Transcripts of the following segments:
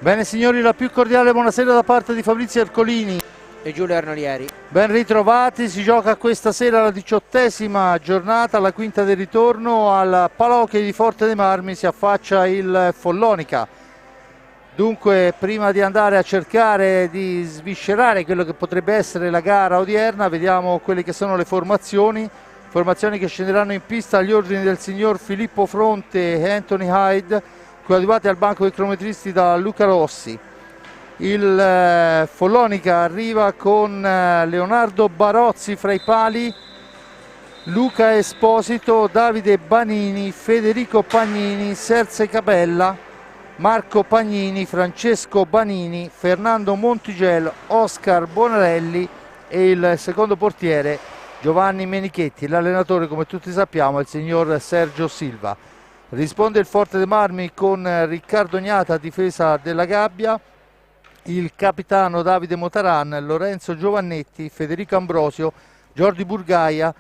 Bene signori, la più cordiale buonasera da parte di Fabrizio Ercolini e Giulio Arnolieri. Ben ritrovati, si gioca questa sera la 18ª giornata, la quinta del ritorno. Al Palahockey di Forte dei Marmi si affaccia il Follonica. Dunque, prima di andare a cercare di sviscerare quello che potrebbe essere la gara odierna, vediamo quelle che sono le formazioni che scenderanno in pista agli ordini del signor Filippo Fronte e Anthony Hyde, coadiuvati al banco dei cronometristi da Luca Rossi. Il Follonica arriva con Leonardo Barozzi fra i pali, Luca Esposito, Davide Banini, Federico Pagnini, Serse Capella, Marco Pagnini, Francesco Banini, Fernando Montigel, Oscar Bonarelli e il secondo portiere Giovanni Menichetti. L'allenatore, come tutti sappiamo, è il signor Sergio Silva. Risponde il Forte dei Marmi con Riccardo Gnata a difesa della gabbia, il capitano Davide Motaran, Lorenzo Giovannetti, Federico Ambrosio, Jordi Burgaia,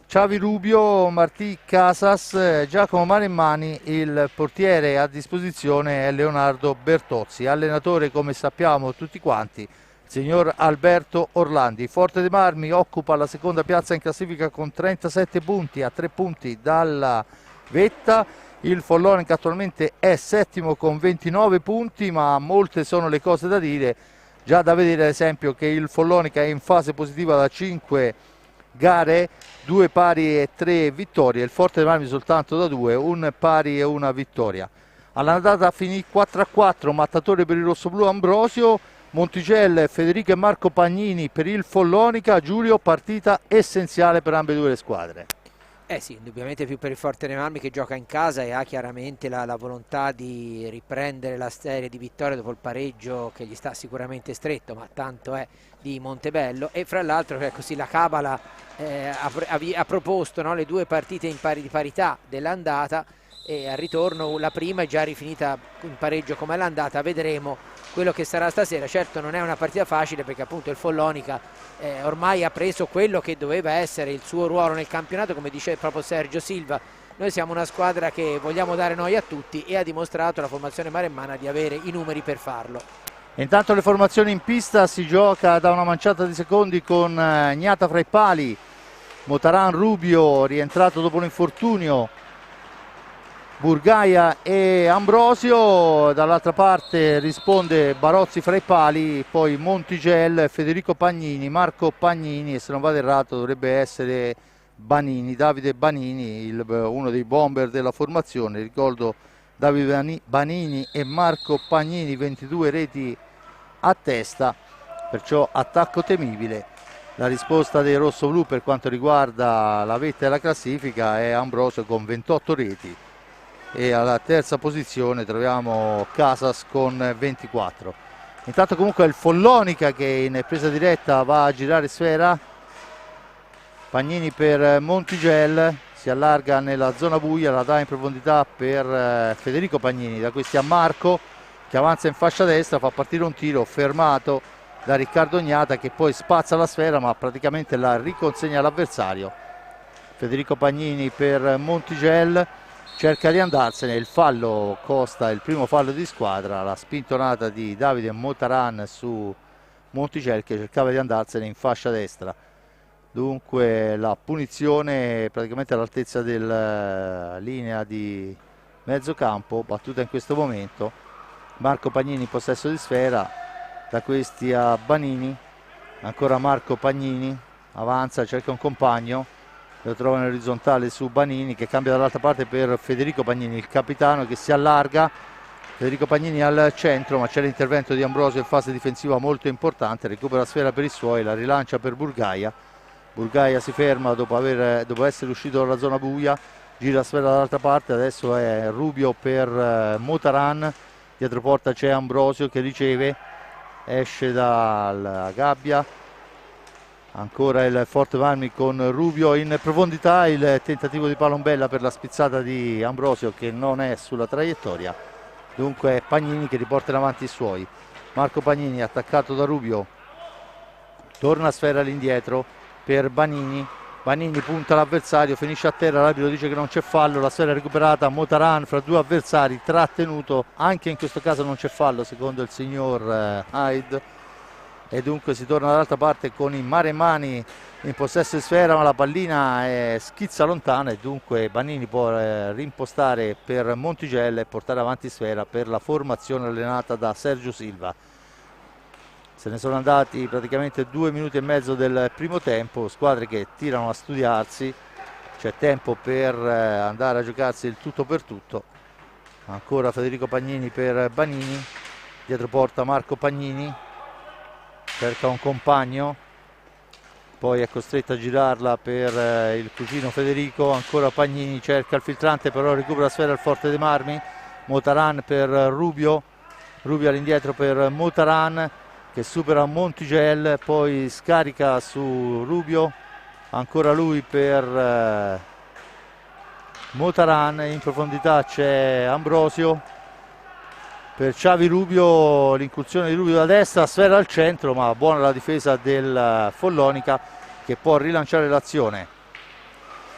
Xavi Rubio, Martì Casas, Giacomo Maremmani. Il portiere a disposizione è Leonardo Bertozzi. Allenatore, come sappiamo tutti quanti, il signor Alberto Orlandi. Forte dei Marmi occupa la seconda piazza in classifica con 37 punti, a 3 punti dalla vetta. Il Follonica attualmente è settimo con 29 punti, ma molte sono le cose da dire. Già da vedere ad esempio che il Follonica è in fase positiva da 5 gare, 2 pari e 3 vittorie. Il Forte dei Marmi soltanto da 2, un pari e una vittoria. All'andata finì 4-4, mattatore per il rossoblu Ambrosio, Montigel, Federico e Marco Pagnini per il Follonica. Giulio, partita essenziale per ambedue le squadre. Sì, indubbiamente più per il Forte dei Marmi che gioca in casa e ha chiaramente la volontà di riprendere la serie di vittorie dopo il pareggio che gli sta sicuramente stretto, ma tanto è, di Montebello. E fra l'altro così la Cabala ha proposto, no, le 2 partite di parità dell'andata, e al ritorno la prima è già rifinita in pareggio come l'andata. Vedremo quello che sarà stasera. Certo non è una partita facile, perché appunto il Follonica ormai ha preso quello che doveva essere il suo ruolo nel campionato, come dice proprio Sergio Silva. Noi siamo una squadra che vogliamo dare noi a tutti, e ha dimostrato la formazione maremmana di avere i numeri per farlo. Intanto le formazioni in pista, si gioca da una manciata di secondi con Gnata fra i pali, Motaran, Rubio rientrato dopo l'infortunio, Burgaia e Ambrosio. Dall'altra parte risponde Barozzi fra i pali, poi Montigel, Federico Pagnini, Marco Pagnini e, se non vado errato, dovrebbe essere Banini, Davide Banini, uno dei bomber della formazione. Ricordo Davide Banini e Marco Pagnini, 22 reti a testa, perciò attacco temibile. La risposta dei rossoblu per quanto riguarda la vetta della classifica è Ambrosio con 28 reti, e alla terza posizione troviamo Casas con 24. Intanto comunque è il Follonica che in presa diretta va a girare sfera. Pagnini per Montigel, si allarga nella zona buia, la dà in profondità per Federico Pagnini, da questi a Marco che avanza in fascia destra, fa partire un tiro fermato da Riccardo Gnata, che poi spazza la sfera ma praticamente la riconsegna all'avversario. Federico Pagnini per Montigel, cerca di andarsene, il fallo costa il primo fallo di squadra, la spintonata di Davide Motaran su Montigel che cercava di andarsene in fascia destra. Dunque la punizione praticamente all'altezza della linea di mezzocampo, battuta in questo momento. Marco Pagnini in possesso di sfera, da questi a Banini, ancora Marco Pagnini, avanza, cerca un compagno, lo trova in orizzontale su Banini che cambia dall'altra parte per Federico Pagnini, il capitano che si allarga. Federico Pagnini al centro, ma c'è l'intervento di Ambrosio in fase difensiva molto importante, recupera la sfera per i suoi, la rilancia per Burgaia. Burgaia si ferma dopo essere uscito dalla zona buia, gira la sfera dall'altra parte, adesso è Rubio per Motaran, dietro porta c'è Ambrosio che riceve, esce dalla gabbia. Ancora il Forte Marmi con Rubio in profondità, il tentativo di palombella per la spizzata di Ambrosio che non è sulla traiettoria. Dunque Pagnini che riporta in avanti i suoi. Marco Pagnini attaccato da Rubio, torna a sfera all'indietro per Banini, Banini punta l'avversario, finisce a terra, l'arbitro dice che non c'è fallo, la sfera recuperata, Motaran fra due avversari, trattenuto, anche in questo caso non c'è fallo secondo il signor Hyde, e dunque si torna dall'altra parte con i maremmani in possesso di sfera, ma la pallina schizza lontana e dunque Banini può rimpostare per Montigello e portare avanti sfera per la formazione allenata da Sergio Silva. Se ne sono andati praticamente 2 minuti e mezzo del primo tempo, squadre che tirano a studiarsi, c'è tempo per andare a giocarsi il tutto per tutto. Ancora Federico Pagnini per Banini, dietro porta Marco Pagnini, cerca un compagno, poi è costretto a girarla per il cugino Federico, ancora Pagnini cerca il filtrante, però recupera la sfera al Forte dei Marmi, Motaran per Rubio, Rubio all'indietro per Motaran, che supera Montigel, poi scarica su Rubio, ancora lui per Motaran, in profondità c'è Ambrosio, per Xavi Rubio, l'incursione di Rubio da destra, sfera al centro, ma buona la difesa del Follonica che può rilanciare l'azione.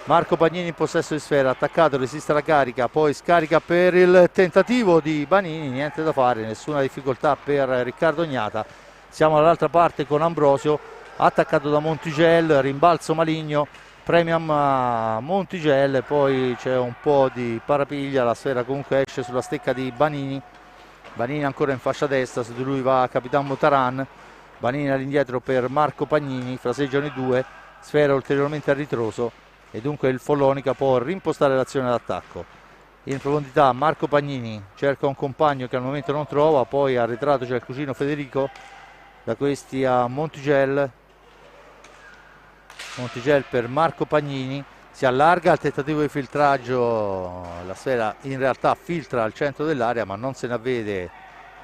Marco Pagnini in possesso di sfera, attaccato, resiste alla carica, poi scarica per il tentativo di Banini, niente da fare, nessuna difficoltà per Riccardo Gnata. Siamo dall'altra parte con Ambrosio, attaccato da Montigel, rimbalzo maligno, premium a Montigel, poi c'è un po' di parapiglia, la sfera comunque esce sulla stecca di Banini. Banini ancora in fascia destra, su di lui va Capitan Motaran, Banini all'indietro per Marco Pagnini, fraseggiano i due, sfera ulteriormente a ritroso e dunque il Follonica può rimpostare l'azione d'attacco. In profondità Marco Pagnini cerca un compagno che al momento non trova, poi arretrato c'è il cugino Federico, da questi a Montigel, Montigel per Marco Pagnini, si allarga al tentativo di filtraggio, la sfera in realtà filtra al centro dell'area ma non se ne avvede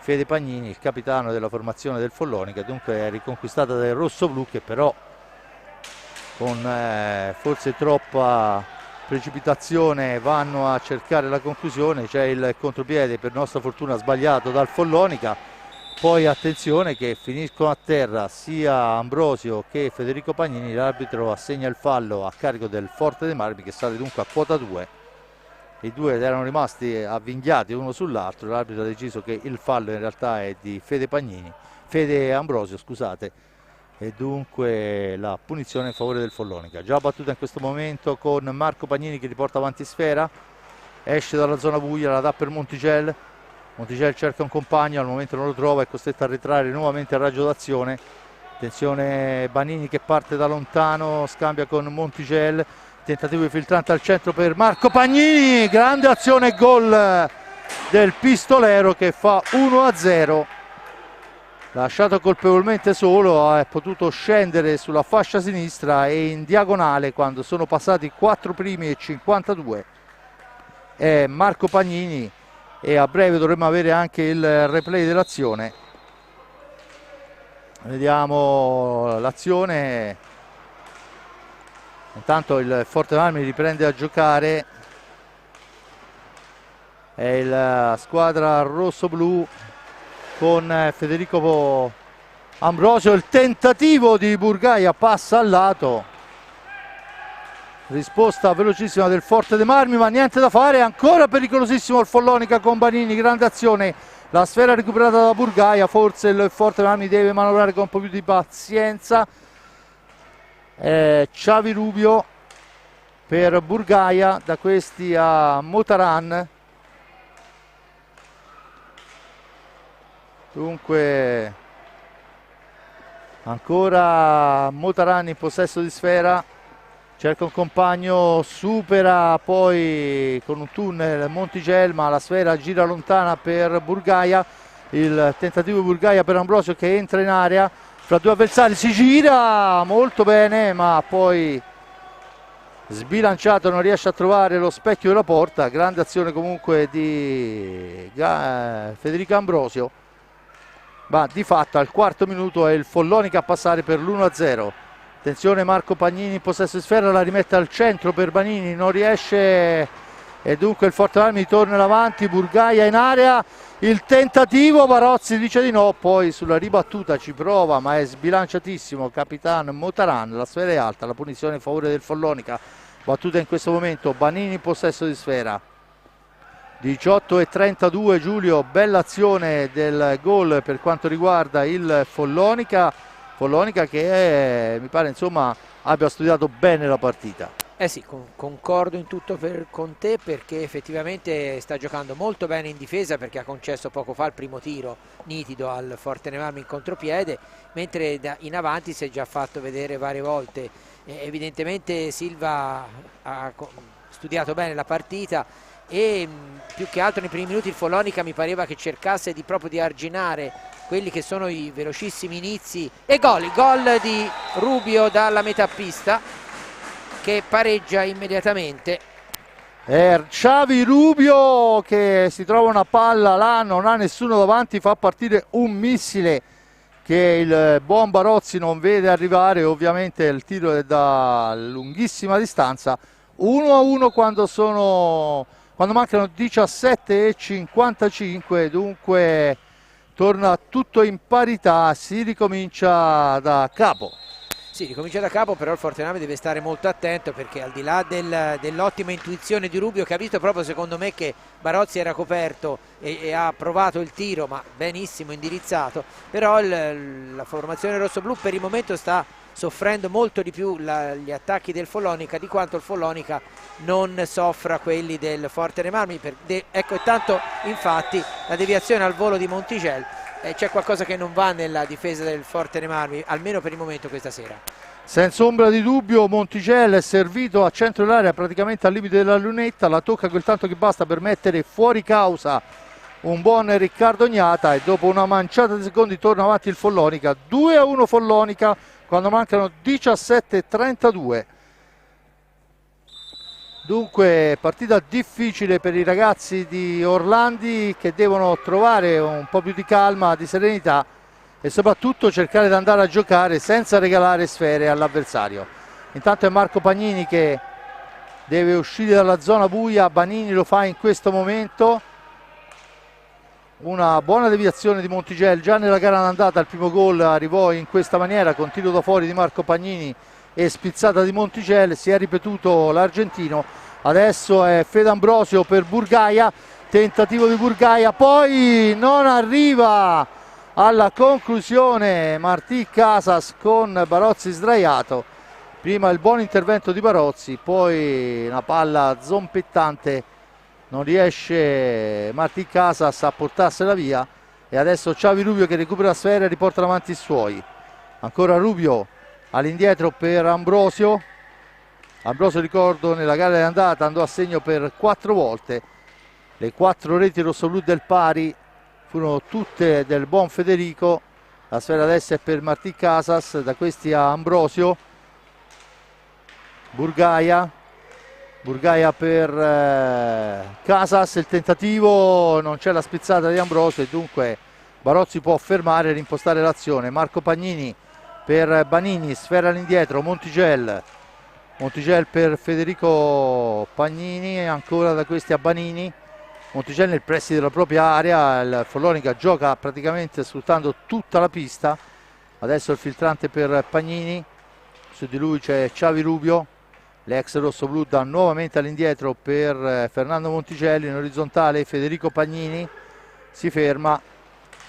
Fede Pagnini, il capitano della formazione del Follonica, dunque è riconquistata dai rossoblù che però con forse troppa precipitazione vanno a cercare la conclusione. C'è il contropiede per nostra fortuna sbagliato dal Follonica, poi attenzione che finiscono a terra sia Ambrosio che Federico Pagnini, l'arbitro assegna il fallo a carico del Forte dei Marmi che sale dunque a quota 2. I due erano rimasti avvinghiati uno sull'altro, l'arbitro ha deciso che il fallo in realtà è di Fede Ambrosio, scusate, e dunque la punizione in favore del Follonica. Già battuta in questo momento con Marco Pagnini che riporta avanti sfera, esce dalla zona buia, la dà per Montigel, Montigel cerca un compagno, al momento non lo trova, è costretto a ritrarre nuovamente il raggio d'azione. Attenzione Banini che parte da lontano, scambia con Montigel, tentativo di filtrante al centro per Marco Pagnini, grande azione e gol del pistolero che fa 1-0. Lasciato colpevolmente solo, è potuto scendere sulla fascia sinistra e in diagonale quando sono passati 4 primi e 52 è Marco Pagnini e a breve dovremmo avere anche il replay dell'azione. Vediamo l'azione. Intanto il Forte Marmi riprende a giocare, è la squadra rosso-blu con Federico Ambrosio, il tentativo di Burgaia passa al lato, risposta velocissima del Forte dei Marmi ma niente da fare, ancora pericolosissimo il Follonica con Banini, grande azione, la sfera recuperata da Burgaia, forse il Forte dei Marmi deve manovrare con un po' più di pazienza. Xavi Rubio per Burgaia, da questi a Motaran, dunque ancora Motaran in possesso di sfera, cerca un compagno, supera poi con un tunnel Montigel ma la sfera gira lontana per Burgaia, il tentativo di Burgaia per Ambrosio che entra in area fra due avversari, si gira molto bene ma poi sbilanciato, non riesce a trovare lo specchio della porta. Grande azione comunque di Federico Ambrosio, ma di fatto al quarto minuto è il Follonica a passare per l'1-0. Attenzione Marco Pagnini in possesso di sfera, la rimette al centro per Banini, non riesce e dunque il Forte Marmi torna in avanti. Burgaia in area, il tentativo, Barozzi dice di no, poi sulla ribattuta ci prova ma è sbilanciatissimo capitano Motaran, la sfera è alta, la punizione in favore del Follonica, battuta in questo momento, Banini in possesso di sfera. 18:32 Giulio, bella azione del gol per quanto riguarda il Follonica che mi pare insomma abbia studiato bene la partita. Eh sì, concordo in tutto con te, perché effettivamente sta giocando molto bene in difesa, perché ha concesso poco fa il primo tiro nitido al Forte Marmi in contropiede, mentre in avanti si è già fatto vedere varie volte. Evidentemente Silva ha studiato bene la partita e più che altro nei primi minuti il Follonica mi pareva che cercasse proprio di arginare quelli che sono i velocissimi inizi, e il gol di Rubio dalla metà pista che pareggia immediatamente. Xavi Rubio che si trova una palla là, non ha nessuno davanti, fa partire un missile che il buon Barozzi non vede arrivare, ovviamente il tiro è da lunghissima distanza. 1-1 quando mancano 17:55, dunque torna tutto in parità, si ricomincia da capo. Sì, ricomincia da capo, però il Fortename deve stare molto attento, perché al di là dell'ottima intuizione di Rubio, che ha visto proprio secondo me che Barozzi era coperto e ha provato il tiro, ma benissimo indirizzato, però la formazione rossoblù per il momento sta soffrendo molto di più gli attacchi del Follonica di quanto il Follonica non soffra quelli del Forte Marmi. Ecco, intanto infatti la deviazione al volo di Montigel, c'è qualcosa che non va nella difesa del Forte Marmi, almeno per il momento questa sera. Senza ombra di dubbio Montigel è servito a centro dell'area, praticamente al limite della lunetta, la tocca quel tanto che basta per mettere fuori causa un buon Riccardo Gnata, e dopo una manciata di secondi torna avanti il Follonica. 2-1 Follonica quando mancano 17:32. Dunque partita difficile per i ragazzi di Orlandi, che devono trovare un po' più di calma, di serenità e soprattutto cercare di andare a giocare senza regalare sfere all'avversario. Intanto è Marco Pagnini che deve uscire dalla zona buia, Banini lo fa in questo momento. Una buona deviazione di Montigel, già nella gara d'andata il primo gol arrivò in questa maniera, con tiro da fuori di Marco Pagnini e spizzata di Montigel, si è ripetuto l'argentino. Adesso è Fede Ambrosio per Burgaia, tentativo di Burgaia, poi non arriva alla conclusione Martí Casas con Barozzi sdraiato. Prima il buon intervento di Barozzi, poi una palla zompettante, non riesce Martí Casas a portarsela via, e adesso Xavi Rubio che recupera la sfera e riporta avanti i suoi. Ancora Rubio all'indietro per Ambrosio. Ambrosio, ricordo, nella gara di andata andò a segno per 4 volte. Le 4 reti rossoblù del pari furono tutte del buon Federico. La sfera adesso è per Martí Casas, da questi a Ambrosio. Burgaia per Casas, il tentativo, non c'è la spizzata di Ambrosio e dunque Barozzi può fermare e rimpostare l'azione. Marco Pagnini per Banini, sfera all'indietro, Montigel per Federico Pagnini, ancora da questi a Banini. Montigel nel pressito della propria area, il Follonica gioca praticamente sfruttando tutta la pista. Adesso il filtrante per Pagnini, su di lui c'è Xavi Rubio, l'ex rossoblù dà nuovamente all'indietro per Fernando Montigelli, in orizzontale Federico Pagnini, si ferma,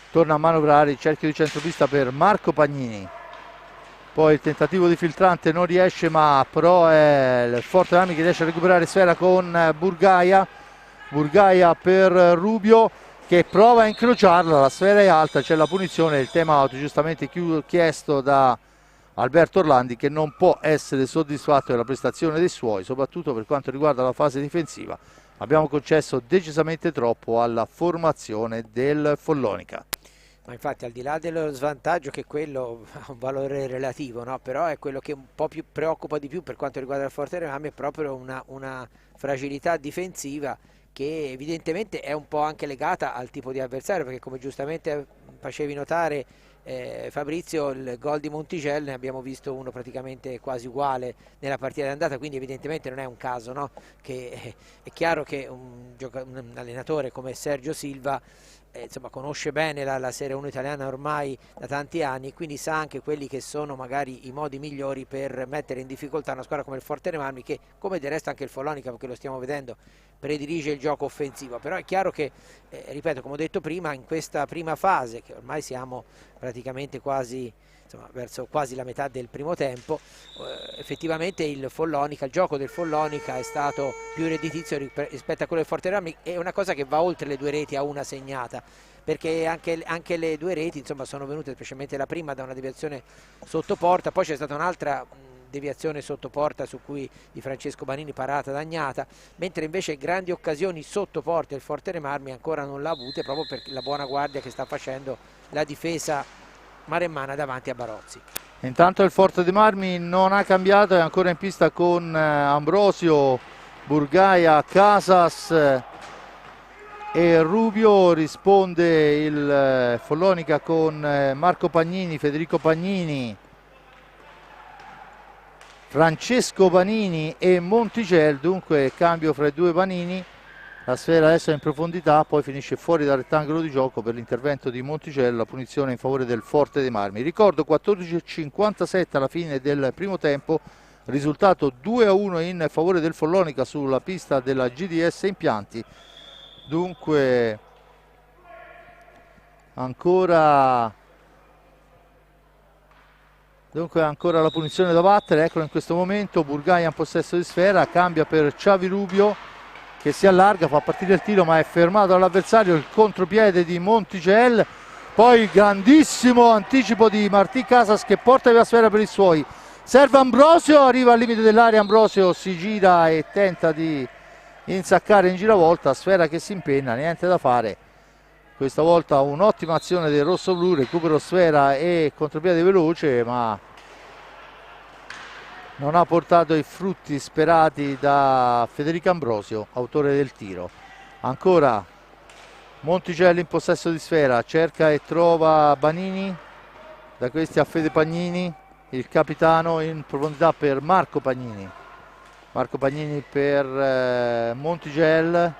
torna a manovrare il cerchio di centropista per Marco Pagnini. Poi il tentativo di filtrante non riesce, ma però è il Forte Marmi che riesce a recuperare sfera con Burgaia per Rubio che prova a incrociarla, la sfera è alta, c'è la punizione, il time out giustamente chiesto da Alberto Orlandi, che non può essere soddisfatto della prestazione dei suoi, soprattutto per quanto riguarda la fase difensiva. Abbiamo concesso decisamente troppo alla formazione del Follonica. Ma infatti, al di là dello svantaggio, che quello ha un valore relativo, no? Però è quello che un po' più preoccupa di più per quanto riguarda il Forte Marmi, è proprio una fragilità difensiva che evidentemente è un po' anche legata al tipo di avversario, perché come giustamente facevi notare Fabrizio, il gol di Montigel ne abbiamo visto uno praticamente quasi uguale nella partita d'andata, quindi evidentemente non è un caso, no? Che è chiaro che un allenatore come Sergio Silva insomma, conosce bene la Serie 1 italiana ormai da tanti anni, quindi sa anche quelli che sono magari i modi migliori per mettere in difficoltà una squadra come il Forte Marmi, che come del resto anche il Follonica, perché lo stiamo vedendo, predilige il gioco offensivo. Però è chiaro che, ripeto, come ho detto prima, in questa prima fase, che ormai siamo praticamente quasi, insomma, verso quasi la metà del primo tempo, effettivamente il gioco del Follonica è stato più redditizio rispetto a quello del Forte Marmi. È una cosa che va oltre le 2 reti a una segnata, perché anche le 2 reti, insomma, sono venute, specialmente la prima, da una deviazione sotto porta, poi c'è stata un'altra deviazione sotto porta su cui di Francesco Banini, parata dagnata, mentre invece grandi occasioni sotto porta il Forte Marmi ancora non l'ha avute, proprio per la buona guardia che sta facendo la difesa maremmana davanti a Barozzi. Intanto il Forte dei Marmi non ha cambiato, è ancora in pista con Ambrosio, Burgaia, Casas e Rubio. Risponde il Follonica con Marco Pagnini, Federico Pagnini, Francesco Panini e Montigel. Dunque cambio fra i 2 Panini. La sfera adesso è in profondità, poi finisce fuori dal rettangolo di gioco per l'intervento di Monticello, la punizione in favore del Forte dei Marmi. Ricordo 14:57 alla fine del primo tempo, risultato 2-1 in favore del Follonica sulla pista della GDS Impianti. Dunque ancora la punizione da battere, eccolo in questo momento. Burgaia in possesso di sfera, cambia per Xavi Rubio che si allarga, fa partire il tiro ma è fermato dall'avversario, il contropiede di Montigel, poi grandissimo anticipo di Martí Casas che porta via la sfera per i suoi. Serve Ambrosio, arriva al limite dell'area, Ambrosio si gira e tenta di insaccare in giravolta, sfera che si impenna, niente da fare. Questa volta un'ottima azione del rossoblu, recupero sfera e contropiede veloce, ma non ha portato i frutti sperati da Federico Ambrosio, autore del tiro. Ancora Monticelli in possesso di sfera, cerca e trova Banini, da questi a Fede Pagnini, il capitano in profondità per Marco Pagnini. Marco Pagnini per Montigel,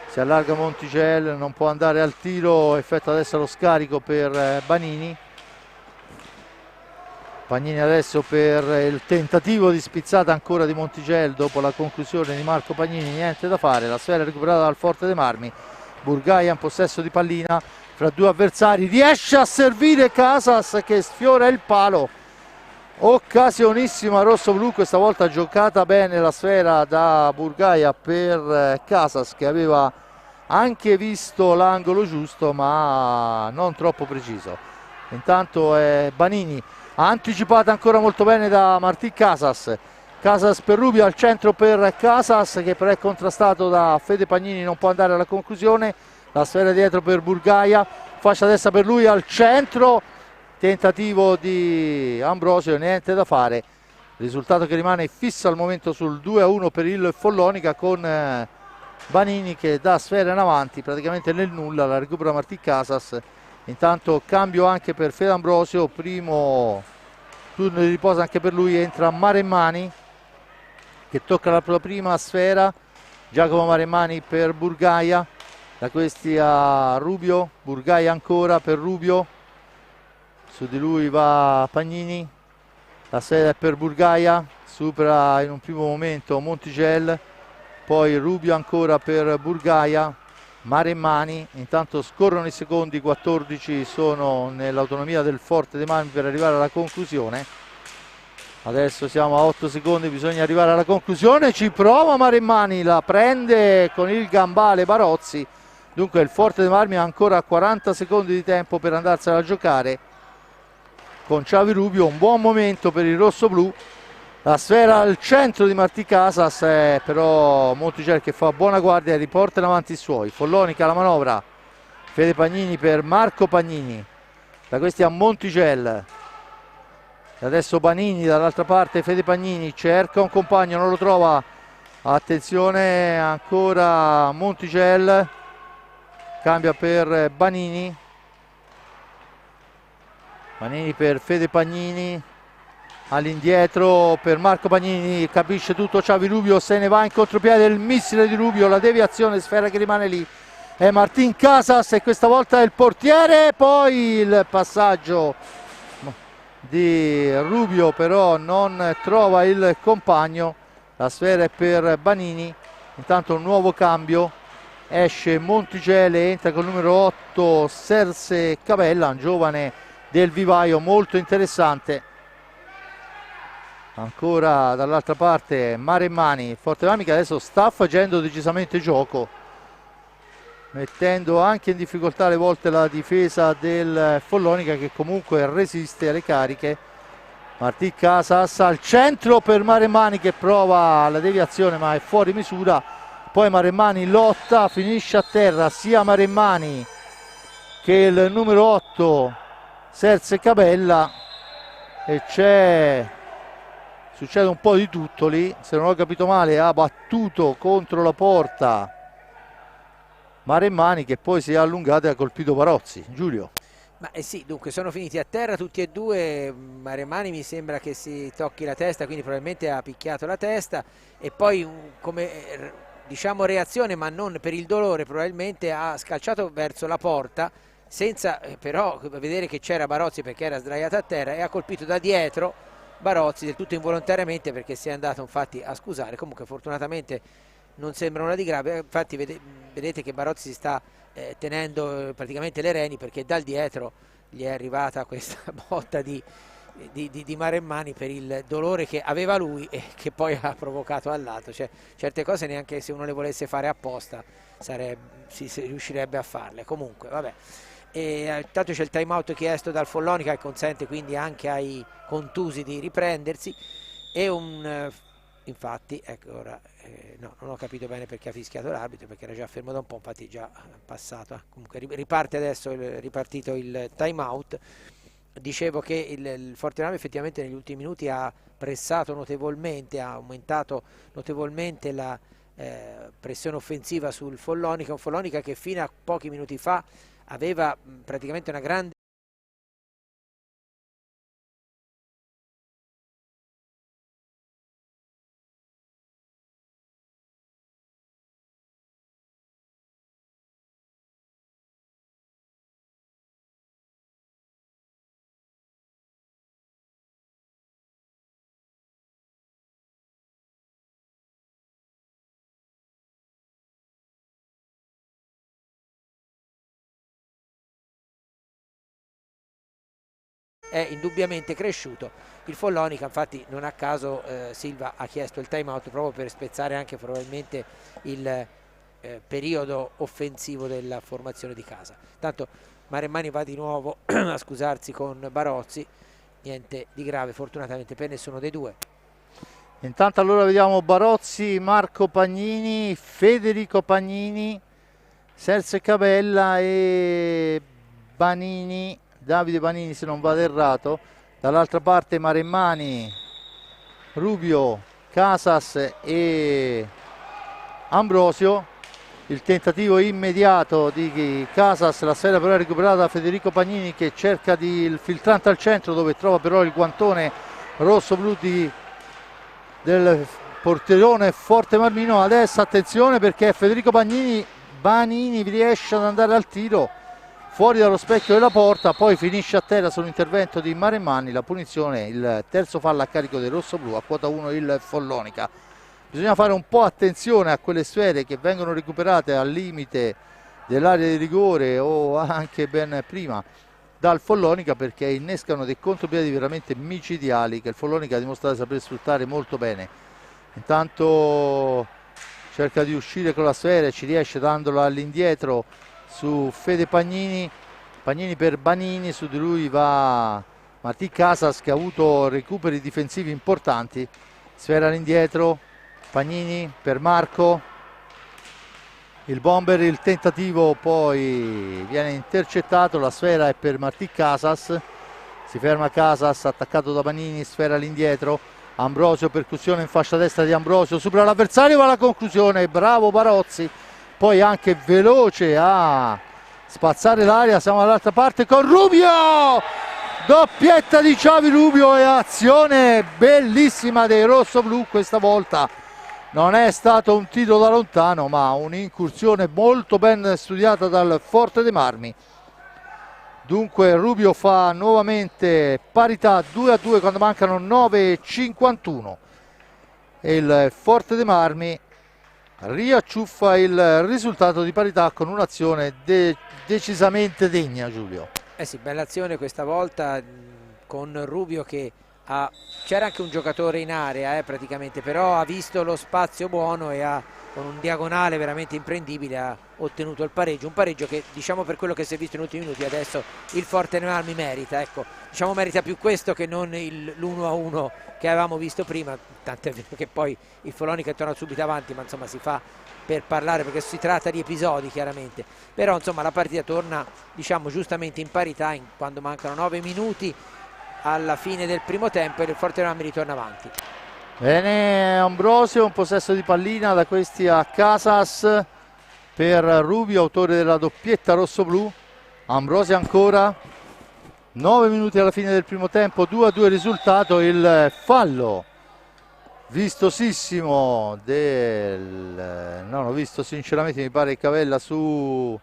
si allarga Montigel, non può andare al tiro, effettua adesso lo scarico per Banini. Pagnini adesso per il tentativo di spizzata ancora di Montigel dopo la conclusione di Marco Pagnini, niente da fare, la sfera è recuperata dal Forte dei Marmi. Burgaia in possesso di pallina fra 2 avversari, riesce a servire Casas che sfiora il palo. Occasionissima rossoblu, questa volta giocata bene la sfera da Burgaia per Casas che aveva anche visto l'angolo giusto ma non troppo preciso. Intanto è Banini, anticipata ancora molto bene da Martí Casas. Casas per Rubio, al centro per Casas che però è contrastato da Fede Pagnini, non può andare alla conclusione. La sfera dietro per Burgaia, fascia destra per lui, al centro, tentativo di Ambrosio, niente da fare. Risultato che rimane fisso al momento sul 2-1 per il Follonica, con Banini che dà sfera in avanti praticamente nel nulla, la recupera Martí Casas. Intanto cambio anche per Fede Ambrosio, primo turno di riposo anche per lui, entra Maremmani che tocca la prima sfera. Giacomo Maremmani per Burgaia, da questi a Rubio, Burgaia ancora per Rubio, su di lui va Pagnini, la sfera è per Burgaia, supera in un primo momento Montigel, poi Rubio ancora per Burgaia, Maremmani. Intanto scorrono i secondi, 14 sono nell'autonomia del Forte dei Marmi per arrivare alla conclusione. Adesso siamo a 8 secondi, bisogna arrivare alla conclusione, ci prova Maremmani, la prende con il gambale Barozzi. Dunque il Forte dei Marmi ha ancora 40 secondi di tempo per andarsela a giocare con Xavi Rubio, un buon momento per il rossoblu. La sfera al centro di Martí Casas, però Monticelli che fa buona guardia e riporta in avanti i suoi. Follonica la manovra, Fede Pagnini per Marco Pagnini, da questi a Monticelli. Adesso Banini dall'altra parte, Fede Pagnini cerca un compagno, non lo trova, attenzione ancora Monticelli, cambia per Banini, Banini per Fede Pagnini, all'indietro per Marco Pagnini, capisce tutto Xavi Rubio, se ne va in contropiede il missile di Rubio, la deviazione, sfera che rimane lì è Martin Casas e questa volta è il portiere, poi il passaggio di Rubio però non trova il compagno, la sfera è per Banini. Intanto un nuovo cambio, esce Montigele, entra con il numero 8 Serse Cabella, un giovane del vivaio molto interessante. Ancora dall'altra parte Maremmani, Forte Marmi che adesso sta facendo decisamente gioco, mettendo anche in difficoltà alle volte la difesa del Follonica, che comunque resiste alle cariche. Martì Casas al centro per Maremmani che prova la deviazione ma è fuori misura, poi Maremmani lotta, finisce a terra sia Maremmani che il numero 8 Serse Cabella e succede un po' di tutto lì, se non ho capito male ha battuto contro la porta Maremmani che poi si è allungato e ha colpito Barozzi. Giulio. Ma sì, dunque sono finiti a terra tutti e due. Maremmani mi sembra che si tocchi la testa, quindi probabilmente ha picchiato la testa e poi come diciamo reazione, ma non per il dolore, probabilmente ha scalciato verso la porta senza però vedere che c'era Barozzi perché era sdraiato a terra e ha colpito da dietro Barozzi del tutto involontariamente perché si è andato infatti a scusare. Comunque fortunatamente non sembra nulla di grave, infatti vedete che Barozzi si sta tenendo praticamente le reni perché dal dietro gli è arrivata questa botta di Maremmani per il dolore che aveva lui e che poi ha provocato al lato. Cioè, certe cose neanche se uno le volesse fare apposta si riuscirebbe a farle. Comunque vabbè, intanto c'è il time out chiesto dal Follonica che consente quindi anche ai contusi di riprendersi e infatti ecco ora no, non ho capito bene perché ha fischiato l'arbitro perché era già fermo da un po', infatti è già passato. Comunque riparte adesso, ripartito il time out. Dicevo che il Fortenave effettivamente negli ultimi minuti ha pressato notevolmente, ha aumentato notevolmente la pressione offensiva sul Follonica, un Follonica che fino a pochi minuti fa aveva praticamente una grande è indubbiamente cresciuto il Follonica. Infatti non a caso Silva ha chiesto il time out proprio per spezzare anche probabilmente il periodo offensivo della formazione di casa. Tanto Maremmani va di nuovo a scusarsi con Barozzi, niente di grave fortunatamente per nessuno dei due. Intanto allora vediamo Barozzi, Marco Pagnini, Federico Pagnini, Serse Cabella e Banini, Davide Banini se non vado errato. Dall'altra parte Maremmani, Rubio, Casas e Ambrosio. Il tentativo immediato di Casas, la sfera però è recuperata da Federico Pagnini che cerca il filtrante al centro dove trova però il guantone rosso-blu del portierone Forte Marmino. Adesso attenzione perché Federico Banini riesce ad andare al tiro fuori dallo specchio della porta, poi finisce a terra sull'intervento di Maremmani. La punizione, il terzo fallo a carico del rosso-blu, a quota 1 il Follonica. Bisogna fare un po' attenzione a quelle sfere che vengono recuperate al limite dell'area di rigore o anche ben prima dal Follonica, perché innescano dei contropiedi veramente micidiali che il Follonica ha dimostrato di saper sfruttare molto bene. Intanto cerca di uscire con la sfera e ci riesce dandola all'indietro su Fede Pagnini, Pagnini per Banini, su di lui va Martì Casas che ha avuto recuperi difensivi importanti. Sfera all'indietro, Pagnini per Marco, il bomber, il tentativo poi viene intercettato, la sfera è per Martì Casas, si ferma Casas attaccato da Pagnini, sfera all'indietro, Ambrosio, percussione in fascia destra di Ambrosio, supera l'avversario, va alla conclusione, bravo Barozzi, poi anche veloce a spazzare l'aria. Siamo dall'altra parte con Rubio, doppietta di Xavi Rubio e azione bellissima dei rossoblù questa volta Non è stato un tiro da lontano, ma un'incursione molto ben studiata dal Forte dei Marmi. Dunque Rubio fa nuovamente parità 2-2 quando mancano 9,51 e il Forte dei Marmi riacciuffa il risultato di parità con un'azione decisamente degna, Giulio. Eh sì, bella azione questa volta con Rubio che c'era anche un giocatore in area praticamente, però ha visto lo spazio buono e con un diagonale veramente imprendibile ha ottenuto il pareggio, un pareggio che diciamo per quello che si è visto negli ultimi minuti adesso il Forte dei Marmi merita, ecco, diciamo merita più questo che non l'1-1 che avevamo visto prima, tant'è vero che poi il Follonica è tornato subito avanti, ma insomma si fa per parlare perché si tratta di episodi chiaramente, però insomma la partita torna diciamo giustamente in parità quando mancano 9 minuti alla fine del primo tempo e il Forte dei Marmi ritorna avanti. Bene Ambrosio, un possesso di pallina da questi a Casas per Rubio, autore della doppietta rosso-blu. Ambrosio ancora, 9 minuti alla fine del primo tempo, 2-2 risultato, il fallo vistosissimo non ho visto sinceramente, mi pare Cavella su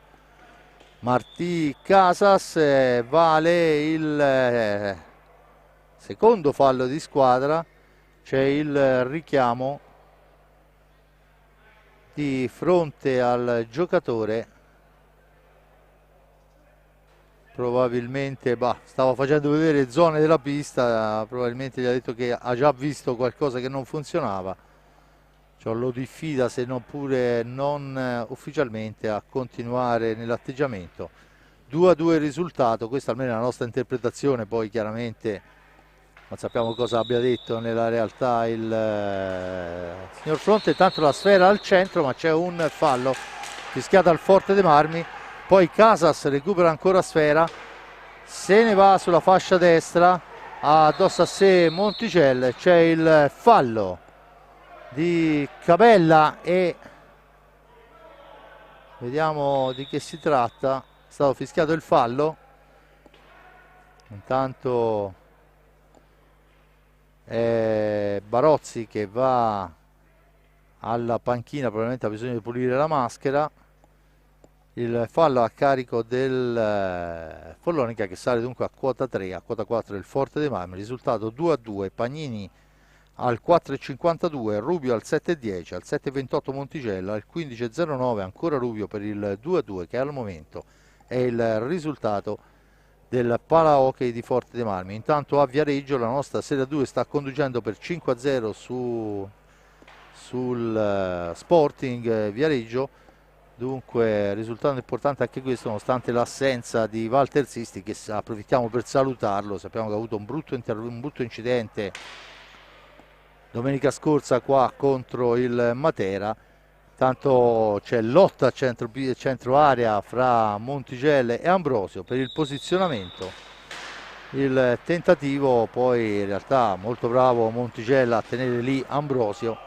Martí Casas, vale il secondo fallo di squadra, c'è il richiamo di fronte al giocatore, probabilmente stava facendo vedere zone della pista, probabilmente gli ha detto che ha già visto qualcosa che non funzionava, cioè lo diffida se non pure non ufficialmente a continuare nell'atteggiamento. 2-2 il risultato, questa almeno è la nostra interpretazione, poi chiaramente non sappiamo cosa abbia detto nella realtà il signor Fronte. Tanto la sfera al centro, ma c'è un fallo fischiato al Forte dei Marmi, poi Casas recupera ancora sfera, se ne va sulla fascia destra, addosso a sé Monticelli, c'è il fallo di Cabella e vediamo di che si tratta. È stato fischiato il fallo, intanto Barozzi che va alla panchina, probabilmente ha bisogno di pulire la maschera. Il fallo a carico del Follonica che sale dunque a quota 3, a quota 4 del Forte dei Marmi, risultato 2-2, Pagnini al 4,52, Rubio al 7,10, al 7,28 Monticello, al 15,09 ancora Rubio per il 2-2 che al momento è il risultato del Palahockey di Forte dei Marmi. Intanto a Viareggio la nostra Serie 2 sta conducendo per 5-0 sul Sporting Viareggio, dunque risultato importante anche questo nonostante l'assenza di Walter Sisti, che approfittiamo per salutarlo. Sappiamo che ha avuto un brutto incidente domenica scorsa qua contro il Matera. Tanto c'è lotta a centro area fra Monticelli e Ambrosio per il posizionamento, il tentativo poi in realtà molto bravo Monticelli a tenere lì Ambrosio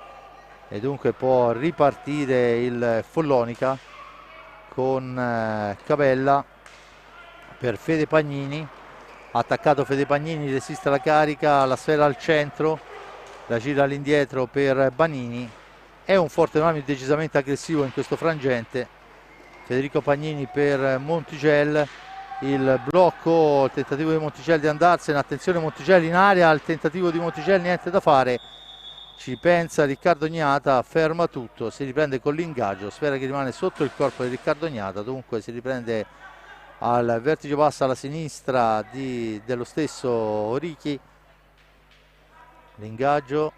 e dunque può ripartire il Follonica con Cabella per Fede Pagnini, attaccato Fede Pagnini, resiste alla carica, la sfera al centro, la gira all'indietro per Banini. È un Forte Marmi decisamente aggressivo in questo frangente. Federico Pagnini per Monticelli, il blocco, il tentativo di Monticelli di andarsene, attenzione Monticelli in area, il tentativo di Monticelli, niente da fare, ci pensa Riccardo Gnata, ferma tutto, si riprende con l'ingaggio, sfera che rimane sotto il corpo di Riccardo Gnata, dunque si riprende al vertice basso alla sinistra dello stesso Richi, l'ingaggio.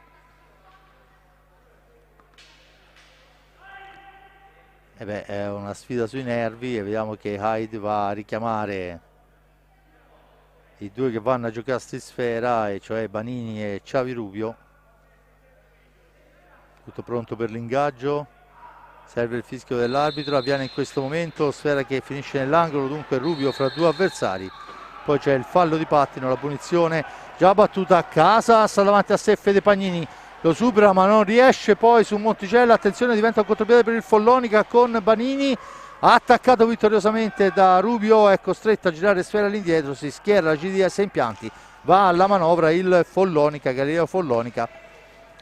È una sfida sui nervi e vediamo che Hyde va a richiamare i due che vanno a giocare a sfera, e cioè Banini e Xavi Rubio. Tutto pronto per l'ingaggio, serve il fischio dell'arbitro, avviene in questo momento, sfera che finisce nell'angolo, dunque Rubio fra due avversari, poi c'è il fallo di pattino, la punizione già battuta a Casas, davanti a sé Fede Pagnini, lo supera ma non riesce poi su Monticelli, attenzione diventa un contropiede per il Follonica con Banini, attaccato vittoriosamente da Rubio, è costretto a girare sfera all'indietro, si schiera la GDS Impianti, va alla manovra il Follonica, Galileo Follonica,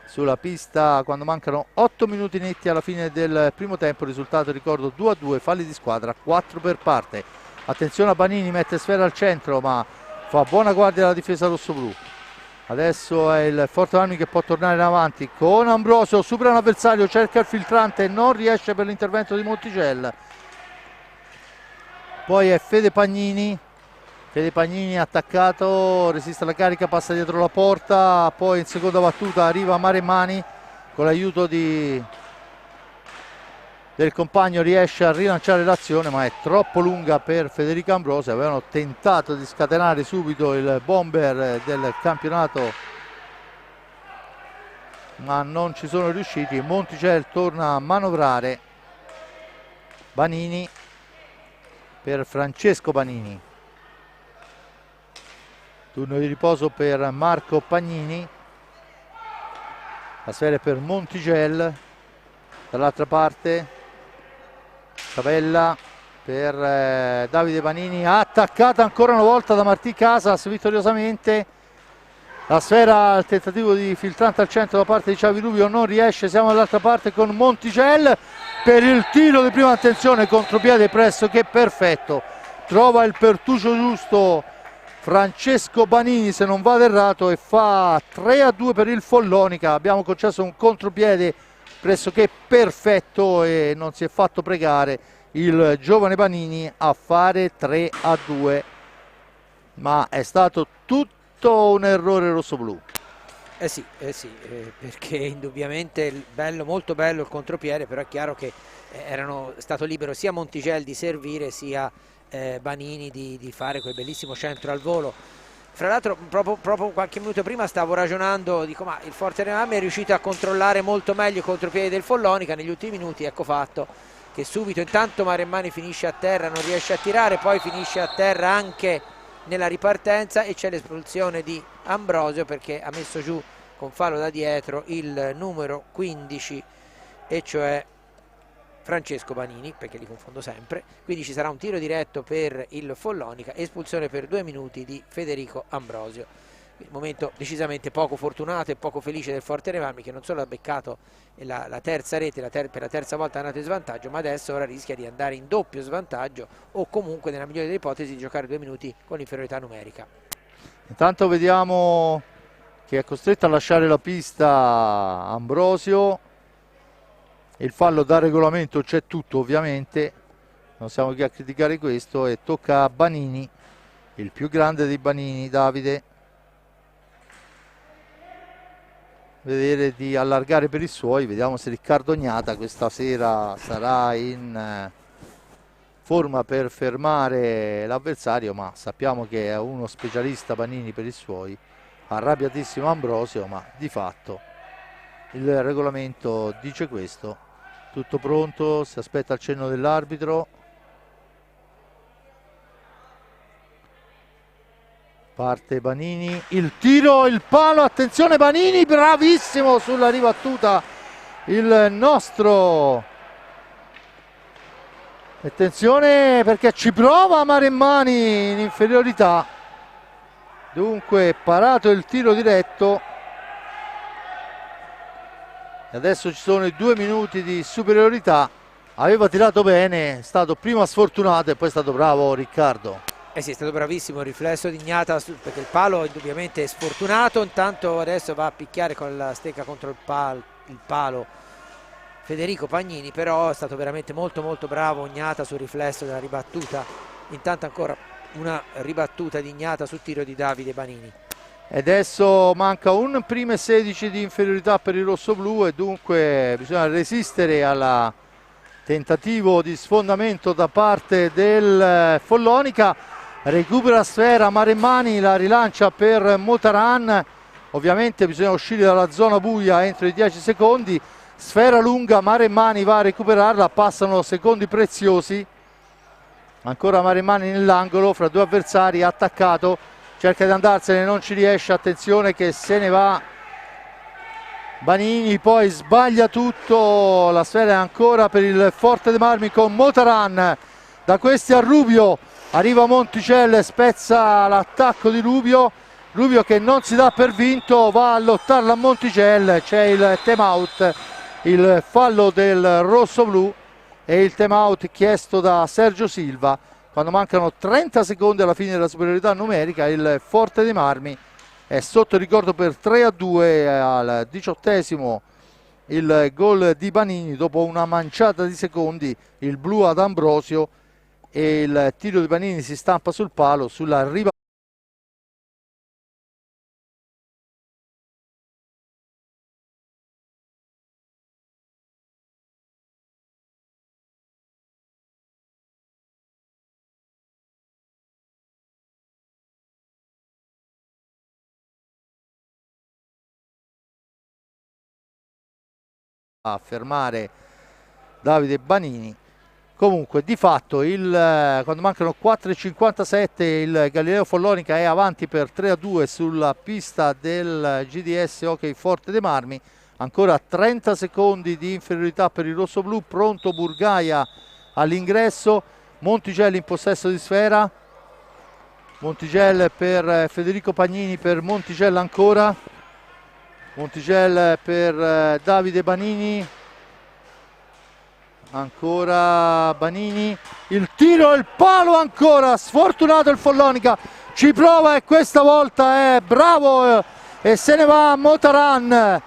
sulla pista quando mancano 8 minuti netti alla fine del primo tempo. Risultato, ricordo, 2-2, falli di squadra, 4 per parte. Attenzione a Banini, mette Sfera al centro ma fa buona guardia alla difesa rossoblù. Adesso è il Forte Marmi che può tornare in avanti con Ambrosio, supera un avversario, cerca il filtrante, non riesce per l'intervento di Monticello. Poi è Fede Pagnini attaccato, resiste alla carica, passa dietro la porta, poi in seconda battuta arriva Maremmani con l'aiuto del compagno, riesce a rilanciare l'azione ma è troppo lunga per Federico Ambrosio. Avevano tentato di scatenare subito il bomber del campionato ma non ci sono riusciti. Monticello torna a manovrare, Banini per Francesco Banini, turno di riposo per Marco Pagnini, la sfera è per Monticello, dall'altra parte Cabella per Davide Banini, attaccata ancora una volta da Martì Casas vittoriosamente. La sfera al tentativo di filtrante al centro da parte di Xavi Rubio, non riesce. Siamo dall'altra parte con Monticello per il tiro di prima, attenzione, contropiede pressoché perfetto, trova il pertuccio giusto Francesco Banini se non vado errato e fa 3-2 per il Follonica. Abbiamo concesso un contropiede pressoché perfetto e non si è fatto pregare il giovane Banini a fare 3-2, ma è stato tutto un errore rossoblù. Perché indubbiamente molto bello il contropiede, però è chiaro che erano stato libero sia Monticello di servire sia Banini di fare quel bellissimo centro al volo. Fra l'altro proprio qualche minuto prima stavo ragionando, dico ma il Forte dei Marmi è riuscito a controllare molto meglio i contropiedi del Follonica negli ultimi minuti. Ecco fatto che subito intanto Maremmani finisce a terra, non riesce a tirare, poi finisce a terra anche nella ripartenza e c'è l'espulsione di Ambrosio perché ha messo giù con fallo da dietro il numero 15 e cioè Francesco Banini, perché li confondo sempre. Quindi ci sarà un tiro diretto per il Follonica, espulsione per 2 minuti di Federico Ambrosio. Un momento decisamente poco fortunato e poco felice del Forte dei Marmi, che non solo ha beccato la terza rete, per la terza volta è andato in svantaggio, ma adesso ora rischia di andare in doppio svantaggio o comunque nella migliore delle ipotesi di giocare 2 minuti con inferiorità numerica. Intanto vediamo che è costretto a lasciare la pista Ambrosio. Il fallo da regolamento c'è tutto, ovviamente, non siamo qui a criticare questo, e tocca a Banini, il più grande dei Banini, Davide, vedere di allargare per i suoi. Vediamo se Riccardo Gnata questa sera sarà in forma per fermare l'avversario, ma sappiamo che è uno specialista Banini per i suoi. Arrabbiatissimo Ambrosio, ma di fatto il regolamento dice questo. Tutto pronto, si aspetta il cenno dell'arbitro. Parte Banini, il tiro, il palo, attenzione Banini, bravissimo sulla ribattuta il nostro. Attenzione perché ci prova Maremmani in inferiorità. Dunque parato il tiro diretto. E adesso ci sono i 2 minuti di superiorità. Aveva tirato bene, è stato prima sfortunato e poi è stato bravo Riccardo. Sì, è stato bravissimo il riflesso di Gnata perché il palo indubbiamente è sfortunato. Intanto adesso va a picchiare con la stecca contro il palo Federico Pagnini, però è stato veramente molto bravo Gnata sul riflesso della ribattuta. Intanto ancora una ribattuta di Gnata sul tiro di Davide Banini. E adesso manca un primo e 16 di inferiorità per il rossoblù e dunque bisogna resistere al tentativo di sfondamento da parte del Follonica. Recupera sfera Maremmani, la rilancia per Motaran. Ovviamente bisogna uscire dalla zona buia entro i 10 secondi. Sfera lunga, Maremmani va a recuperarla, passano secondi preziosi. Ancora Maremmani nell'angolo fra due avversari, attaccato, cerca di andarsene, non ci riesce, attenzione che se ne va Banini, poi sbaglia tutto. La sfera è ancora per il Forte dei Marmi con Motaran. Da questi a Rubio, arriva Monticello e spezza l'attacco di Rubio Rubio che non si dà per vinto, va a lottarla a Monticello, c'è il time out, il fallo del rosso-blu e il time out chiesto da Sergio Silva quando mancano 30 secondi alla fine della superiorità numerica. Il Forte dei Marmi è sotto ricordo per 3-2 al 18esimo. Il gol di Banini dopo una manciata di secondi, il blu ad Ambrosio, e il tiro di Banini si stampa sul palo sulla riva. A fermare Davide Banini. Comunque di fatto quando mancano 4,57 il Galileo Follonica è avanti per 3-2 sulla pista del GDS Hockey Forte dei Marmi. Ancora 30 secondi di inferiorità per il rossoblu, pronto Burgaia all'ingresso, Monticello in possesso di sfera, Monticello per Federico Pagnini, per Monticello ancora, Monticello per Davide Banini, ancora Banini, il tiro, il palo ancora, sfortunato il Follonica, ci prova e questa volta è bravo e se ne va Motaran,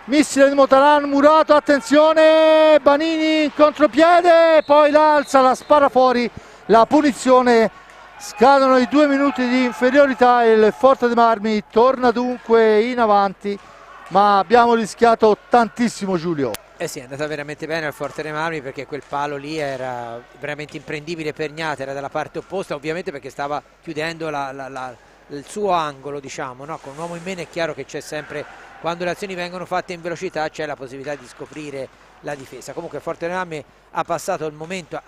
missile di Motaran, Murato, attenzione, Banini in contropiede, poi l'alza, la spara fuori, la punizione, scadono i 2 minuti di inferiorità, il Forte dei Marmi torna dunque in avanti, ma abbiamo rischiato tantissimo, Giulio. Eh sì, è andata veramente bene al Forte dei Marmi perché quel palo lì era veramente imprendibile per Gnata, era dalla parte opposta ovviamente perché stava chiudendo il suo angolo, diciamo, no? Con un uomo in meno è chiaro che c'è sempre, quando le azioni vengono fatte in velocità c'è la possibilità di scoprire la difesa. Comunque il Forte dei Marmi ha passato il momento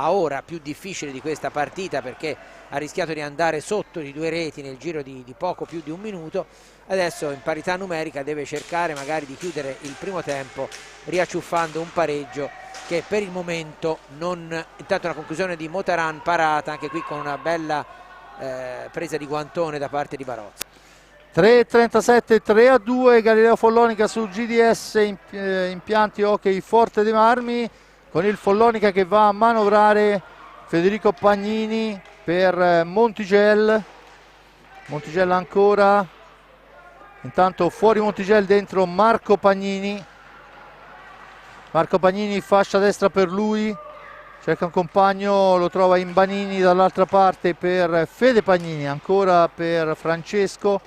a ora più difficile di questa partita perché ha rischiato di andare sotto di 2 reti nel giro di poco più di un minuto. Adesso in parità numerica deve cercare magari di chiudere il primo tempo riacciuffando un pareggio che per il momento non... Intanto una conclusione di Motaran parata anche qui con una bella presa di guantone da parte di Barozzi. 3,37, 3-2 Galileo Follonica sul GDS impianti hockey Forte dei Marmi, con il Follonica che va a manovrare Federico Pagnini per Monticello ancora, intanto fuori Monticello, dentro Marco Pagnini, fascia destra per lui, cerca un compagno, lo trova in Banini dall'altra parte per Fede Pagnini, ancora per Francesco,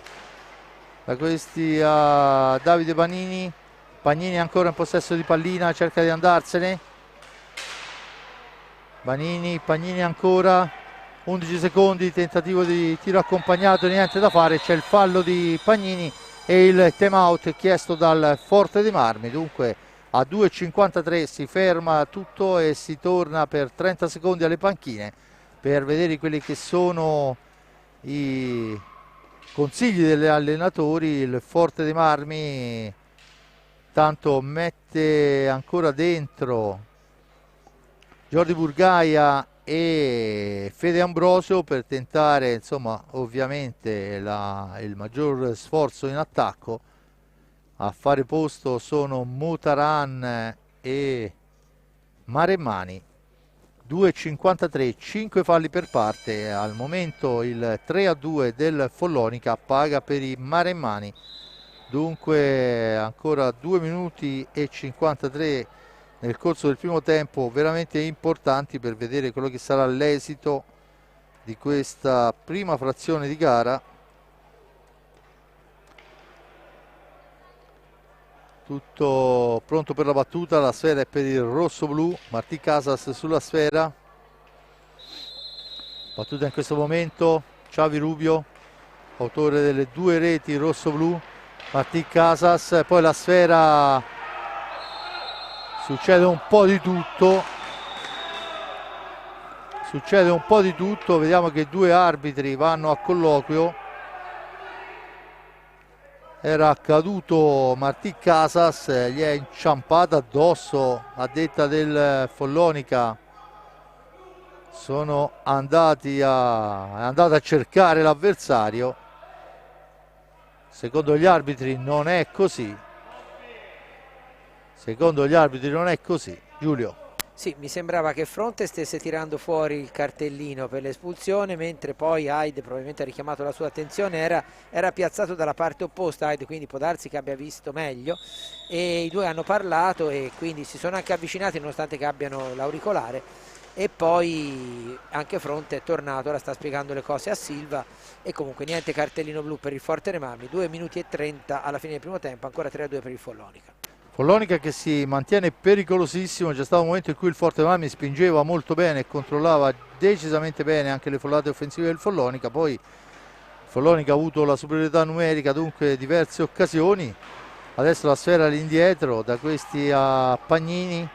da questi a Davide Banini, Pagnini ancora in possesso di pallina, cerca di andarsene, Pagnini ancora, 11 secondi, tentativo di tiro accompagnato, niente da fare, c'è il fallo di Pagnini e il time out chiesto dal Forte dei Marmi. Dunque a 2,53 si ferma tutto e si torna per 30 secondi alle panchine per vedere quelli che sono i consigli degli allenatori. Il Forte dei Marmi tanto mette ancora dentro Jordi Burgaia e Fede Ambrosio per tentare, insomma, ovviamente il maggior sforzo in attacco. A fare posto sono Motaran e Maremmani. 2,53, 5 falli per parte. Al momento il 3-2 del Follonica paga per i Maremmani. Dunque ancora 2 minuti e 53 nel corso del primo tempo, veramente importanti per vedere quello che sarà l'esito di questa prima frazione di gara. Tutto pronto per la battuta, la sfera è per il rosso-blu, Martí Casas sulla sfera, battuta in questo momento, Xavi Rubio, autore delle 2 reti rosso-blu, Martí Casas, poi la sfera, succede un po' di tutto, vediamo che 2 arbitri vanno a colloquio. Era caduto Martí Casas, gli è inciampata addosso, a detta del Follonica, sono andati a cercare l'avversario. Secondo gli arbitri non è così. Secondo gli arbitri non è così. Giulio. Sì, mi sembrava che Fronte stesse tirando fuori il cartellino per l'espulsione, mentre poi Hyde, probabilmente ha richiamato la sua attenzione, era piazzato dalla parte opposta Hyde, quindi può darsi che abbia visto meglio, e i due hanno parlato e quindi si sono anche avvicinati nonostante che abbiano l'auricolare, e poi anche Fronte è tornato, ora sta spiegando le cose a Silva, e comunque niente cartellino blu per il Forte dei Marmi. 2 minuti e 30 alla fine del primo tempo, ancora 3-2 per il Follonica. Follonica che si mantiene pericolosissimo. C'è stato un momento in cui il Forte Marmi spingeva molto bene e controllava decisamente bene anche le follate offensive del Follonica, poi il Follonica ha avuto la superiorità numerica, dunque diverse occasioni. Adesso la sfera all'indietro, da questi a Pagnini,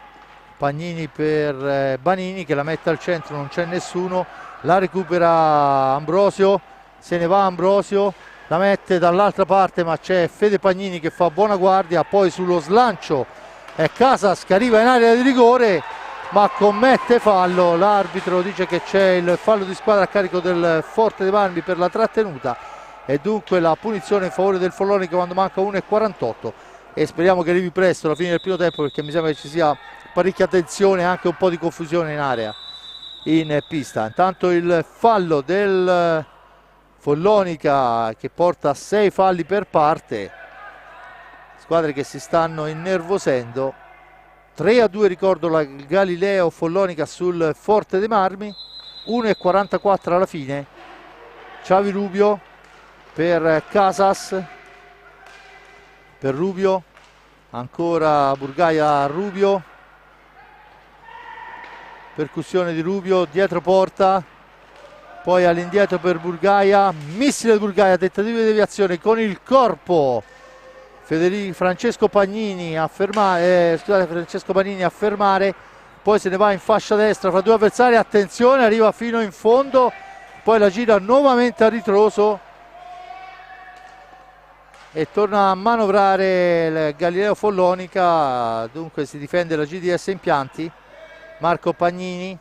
Pagnini per Banini che la mette al centro, non c'è nessuno, la recupera Ambrosio, se ne va Ambrosio, la mette dall'altra parte ma c'è Fede Pagnini che fa buona guardia, poi sullo slancio è Casas che arriva in area di rigore ma commette fallo. L'arbitro dice che c'è il fallo di squadra a carico del Forte dei Marmi per la trattenuta e dunque la punizione in favore del Follonica quando manca 1:48 e speriamo che arrivi presto la fine del primo tempo, perché mi sembra che ci sia parecchia tensione e anche un po' di confusione in area, in pista. Intanto il fallo del Follonica che porta a 6 falli per parte, squadre che si stanno innervosendo. 3-2 ricordo la Galileo Follonica sul Forte dei Marmi. 1:44 alla fine. Xavi Rubio per Casas, per Rubio, ancora Burgaia a Rubio, percussione di Rubio, dietro porta, poi all'indietro per Burgaia, missile di Burgaia, tentativo di deviazione con il corpo, Francesco Pagnini a fermare, Francesco Pagnini a fermare, poi se ne va in fascia destra fra due avversari, attenzione, arriva fino in fondo, poi la gira nuovamente a ritroso e torna a manovrare il Galileo Follonica, dunque si difende la GDS Impianti. Marco Pagnini,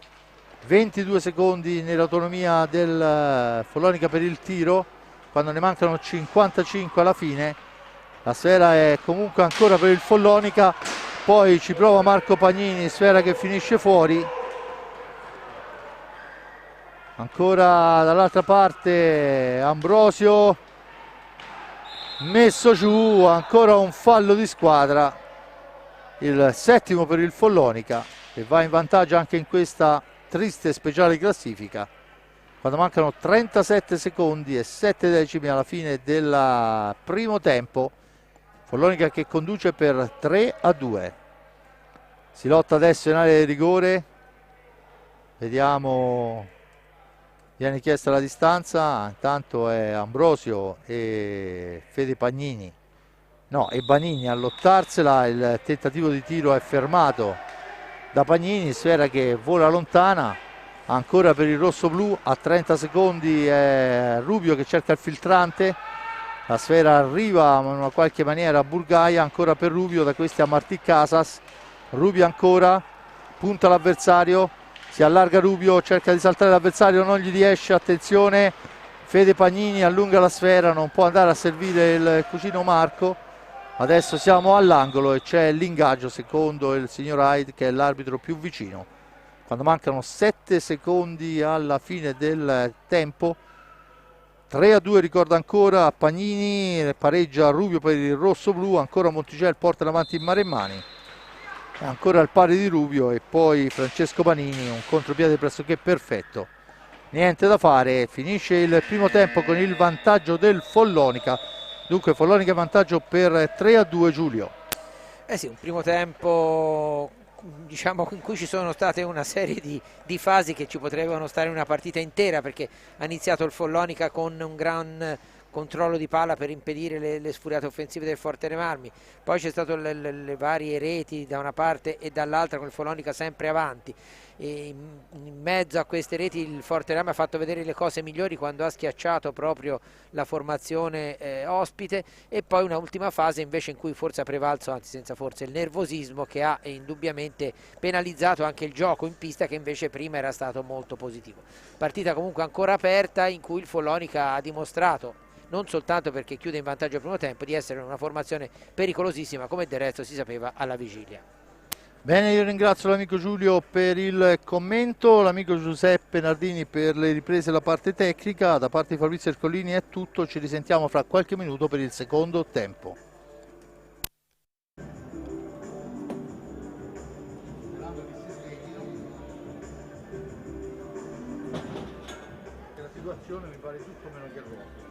22 secondi nell'autonomia del Follonica per il tiro, quando ne mancano 55 alla fine. La sfera è comunque ancora per il Follonica, poi ci prova Marco Pagnini, sfera che finisce fuori. Ancora dall'altra parte Ambrosio, messo giù, ancora un fallo di squadra, il settimo per il Follonica, che va in vantaggio anche in questa triste speciale classifica quando mancano 37 secondi e 7 decimi alla fine del primo tempo. Follonica che conduce per 3-2. Si lotta adesso in area di rigore, vediamo, viene chiesta la distanza, intanto è Ambrosio e Fede Pagnini, no, e Banini a lottarsela, il tentativo di tiro è fermato da Pagnini, sfera che vola lontana, ancora per il rosso-blu, a 30 secondi è Rubio che cerca il filtrante, la sfera arriva in una qualche maniera a Burgaia, ancora per Rubio, da questi a Martí Casas, Rubio ancora, punta l'avversario, si allarga Rubio, cerca di saltare l'avversario, non gli riesce, attenzione, Fede Pagnini allunga la sfera, non può andare a servire il cugino Marco. Adesso siamo all'angolo e c'è l'ingaggio secondo il signor Hyde, che è l'arbitro più vicino. Quando mancano 7 secondi alla fine del tempo, 3-2 ricorda ancora Pagnini, pareggia Rubio per il rosso-blu, ancora Montigel porta davanti in mare e mani. Ancora al pari di Rubio e poi Francesco Panini, un contropiede pressoché perfetto. Niente da fare, finisce il primo tempo con il vantaggio del Follonica. Dunque Follonica in vantaggio per 3-2, Giulio. Eh sì, un primo tempo diciamo in cui ci sono state una serie di fasi che ci potrebbero stare una partita intera, perché ha iniziato il Follonica con controllo di palla per impedire le sfuriate offensive del Forte dei Marmi. Poi c'è stato le varie reti da una parte e dall'altra con il Follonica sempre avanti. E in mezzo a queste reti il Forte dei Marmi ha fatto vedere le cose migliori quando ha schiacciato proprio la formazione ospite, e poi una ultima fase invece in cui forse ha prevalso, anzi senza forse, il nervosismo, che ha indubbiamente penalizzato anche il gioco in pista, che invece prima era stato molto positivo. Partita comunque ancora aperta, in cui il Follonica ha dimostrato, non soltanto perché chiude in vantaggio al primo tempo, di essere una formazione pericolosissima, come del resto si sapeva alla vigilia. Bene, io ringrazio l'amico Giulio per il commento, l'amico Giuseppe Nardini per le riprese e la parte tecnica. Da parte di Fabrizio Ercolini è tutto, ci risentiamo fra qualche minuto per il secondo tempo. La situazione mi pare tutto meno che roba.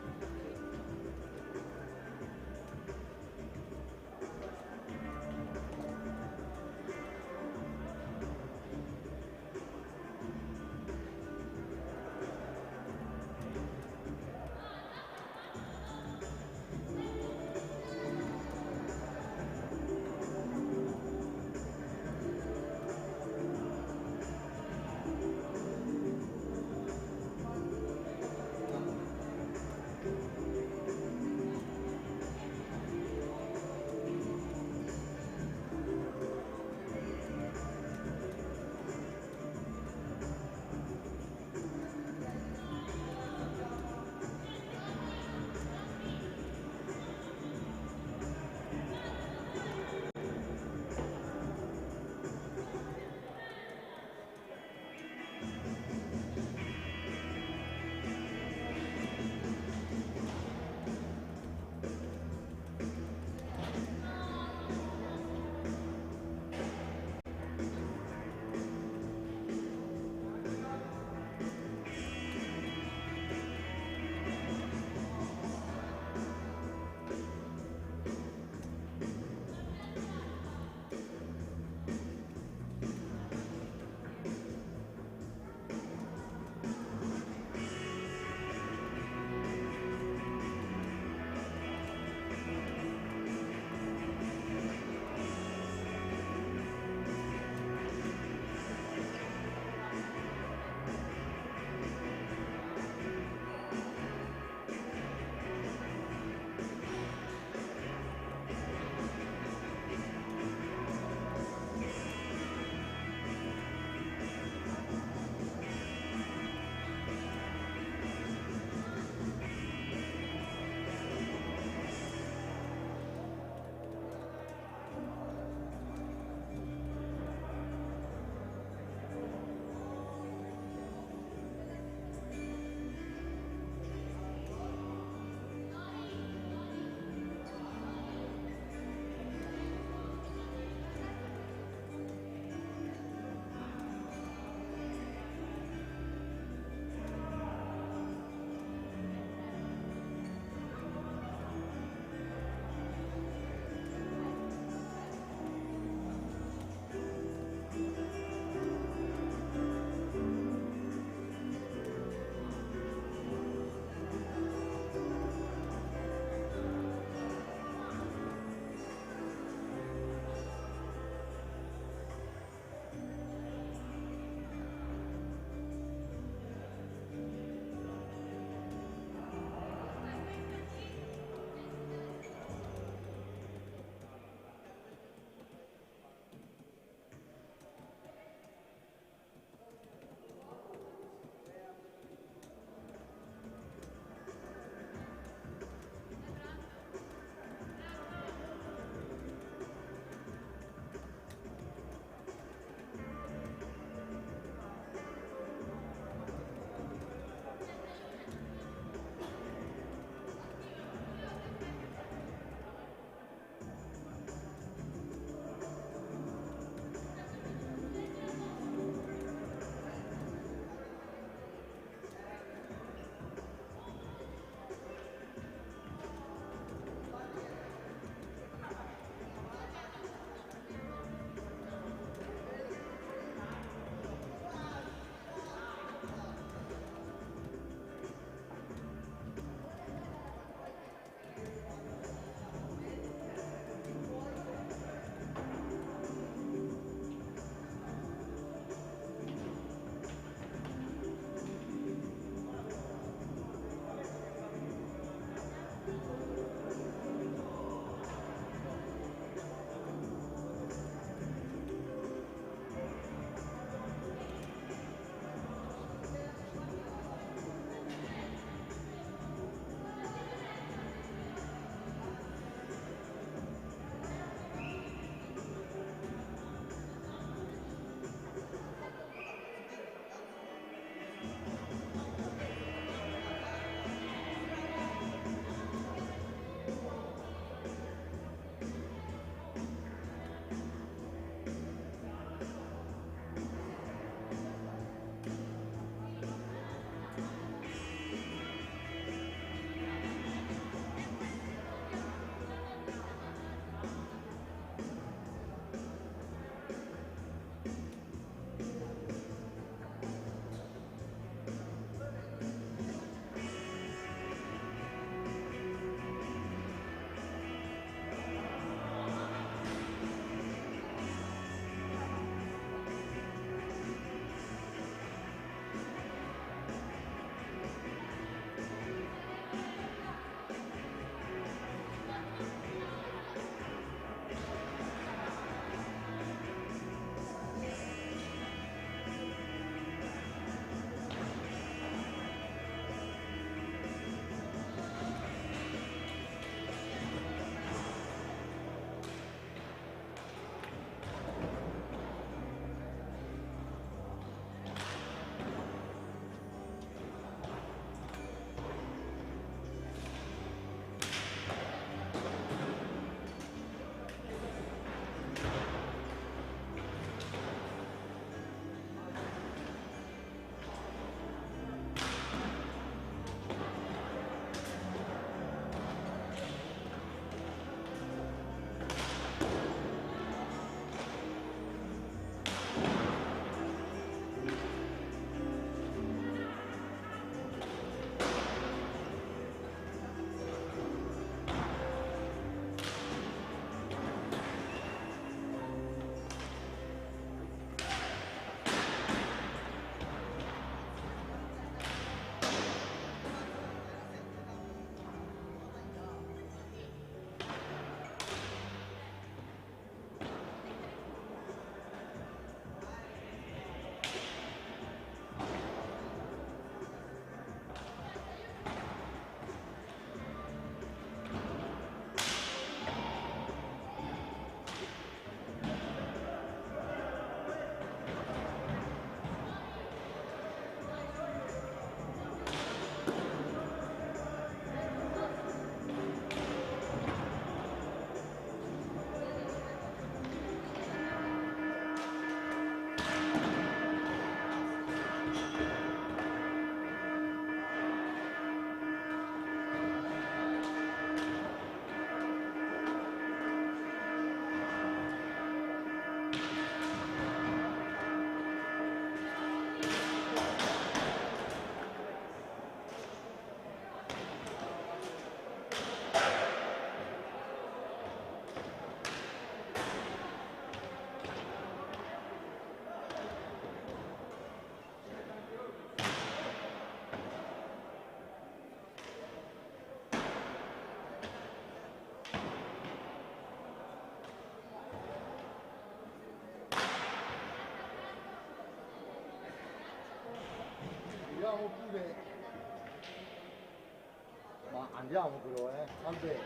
Andiamo però, Alberto.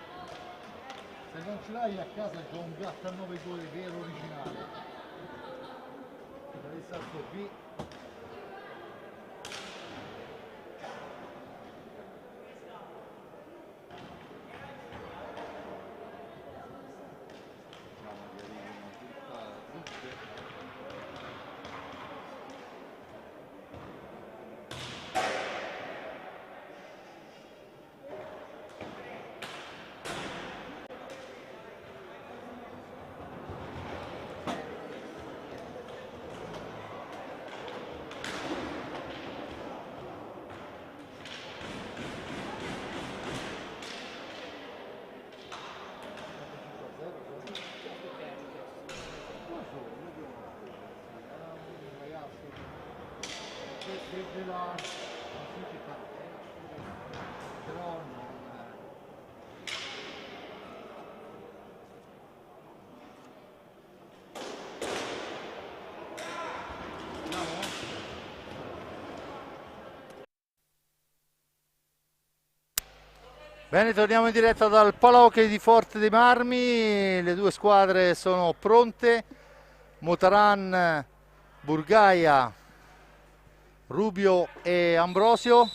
Se non ce l'hai a casa c'è un gatto a 9 cuori vero originale. Adesso sto qui. Bene, torniamo in diretta dal Palahockey di Forte dei Marmi, le due squadre sono pronte, Motaran, Burgaia, Rubio e Ambrosio.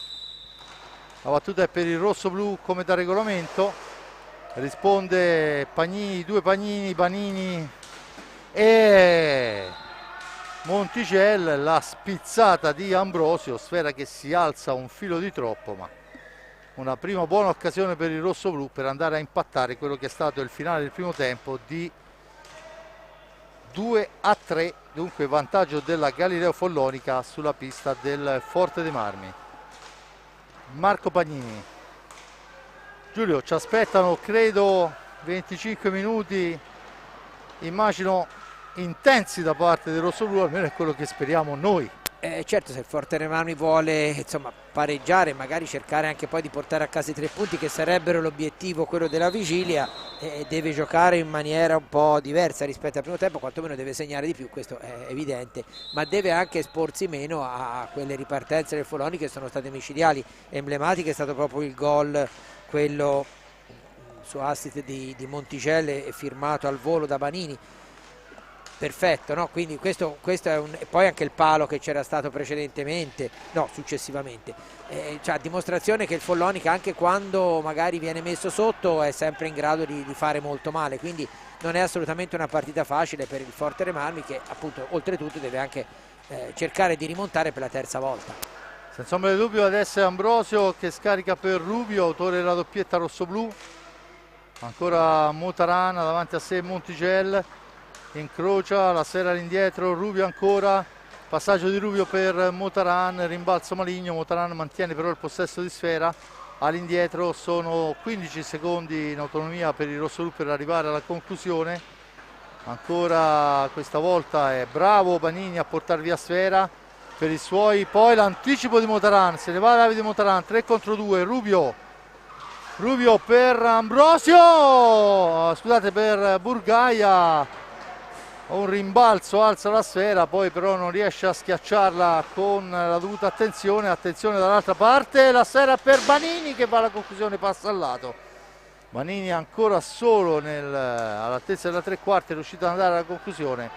La battuta è per il rosso-blu come da regolamento, risponde Pagnini, due Pagnini, Banini e Monticello, la spizzata di Ambrosio, sfera che si alza un filo di troppo, ma una prima buona occasione per il rosso-blu per andare a impattare quello che è stato il finale del primo tempo di 2-3, dunque vantaggio della Galileo Follonica sulla pista del Forte dei Marmi. Marco Pagnini. Giulio, ci aspettano credo 25 minuti, immagino intensi da parte del rosso-blu, almeno è quello che speriamo noi. Certo, se il Forte dei Marmi vuole insomma pareggiare, magari cercare anche poi di portare a casa i 3 punti che sarebbero l'obiettivo, quello della vigilia, deve giocare in maniera un po' diversa rispetto al primo tempo, quantomeno deve segnare di più, questo è evidente, ma deve anche esporsi meno a quelle ripartenze del Follonica che sono state micidiali. Emblematiche è stato proprio il gol, quello su assist di Monticello, firmato al volo da Banini. Perfetto, no? Quindi questo è e poi anche il palo che c'era stato precedentemente, no, successivamente, cioè, dimostrazione che il Follonica anche quando magari viene messo sotto è sempre in grado di fare molto male, quindi non è assolutamente una partita facile per il Forte dei Marmi, che appunto oltretutto deve anche cercare di rimontare per la terza volta. Senza ombra di dubbio adesso è Ambrosio che scarica per Rubio, autore della doppietta rosso-blu, ancora Motarana davanti a sé Monticello, incrocia la sfera all'indietro, Rubio ancora, passaggio di Rubio per Motaran, rimbalzo maligno, Motaran mantiene però il possesso di sfera, all'indietro sono 15 secondi in autonomia per il rosso-blu per arrivare alla conclusione, ancora questa volta è bravo Banini a portare via sfera per i suoi, poi l'anticipo di Motaran, se ne va Davide Motaran, 3 contro 2, Rubio per Ambrosio, scusate, per Burgaia, un rimbalzo, alza la sfera, poi però non riesce a schiacciarla con la dovuta attenzione. Attenzione dall'altra parte, la sfera per Banini che va alla conclusione, passa al lato. Banini ancora solo all'altezza della tre quarti, è riuscito ad andare alla conclusione.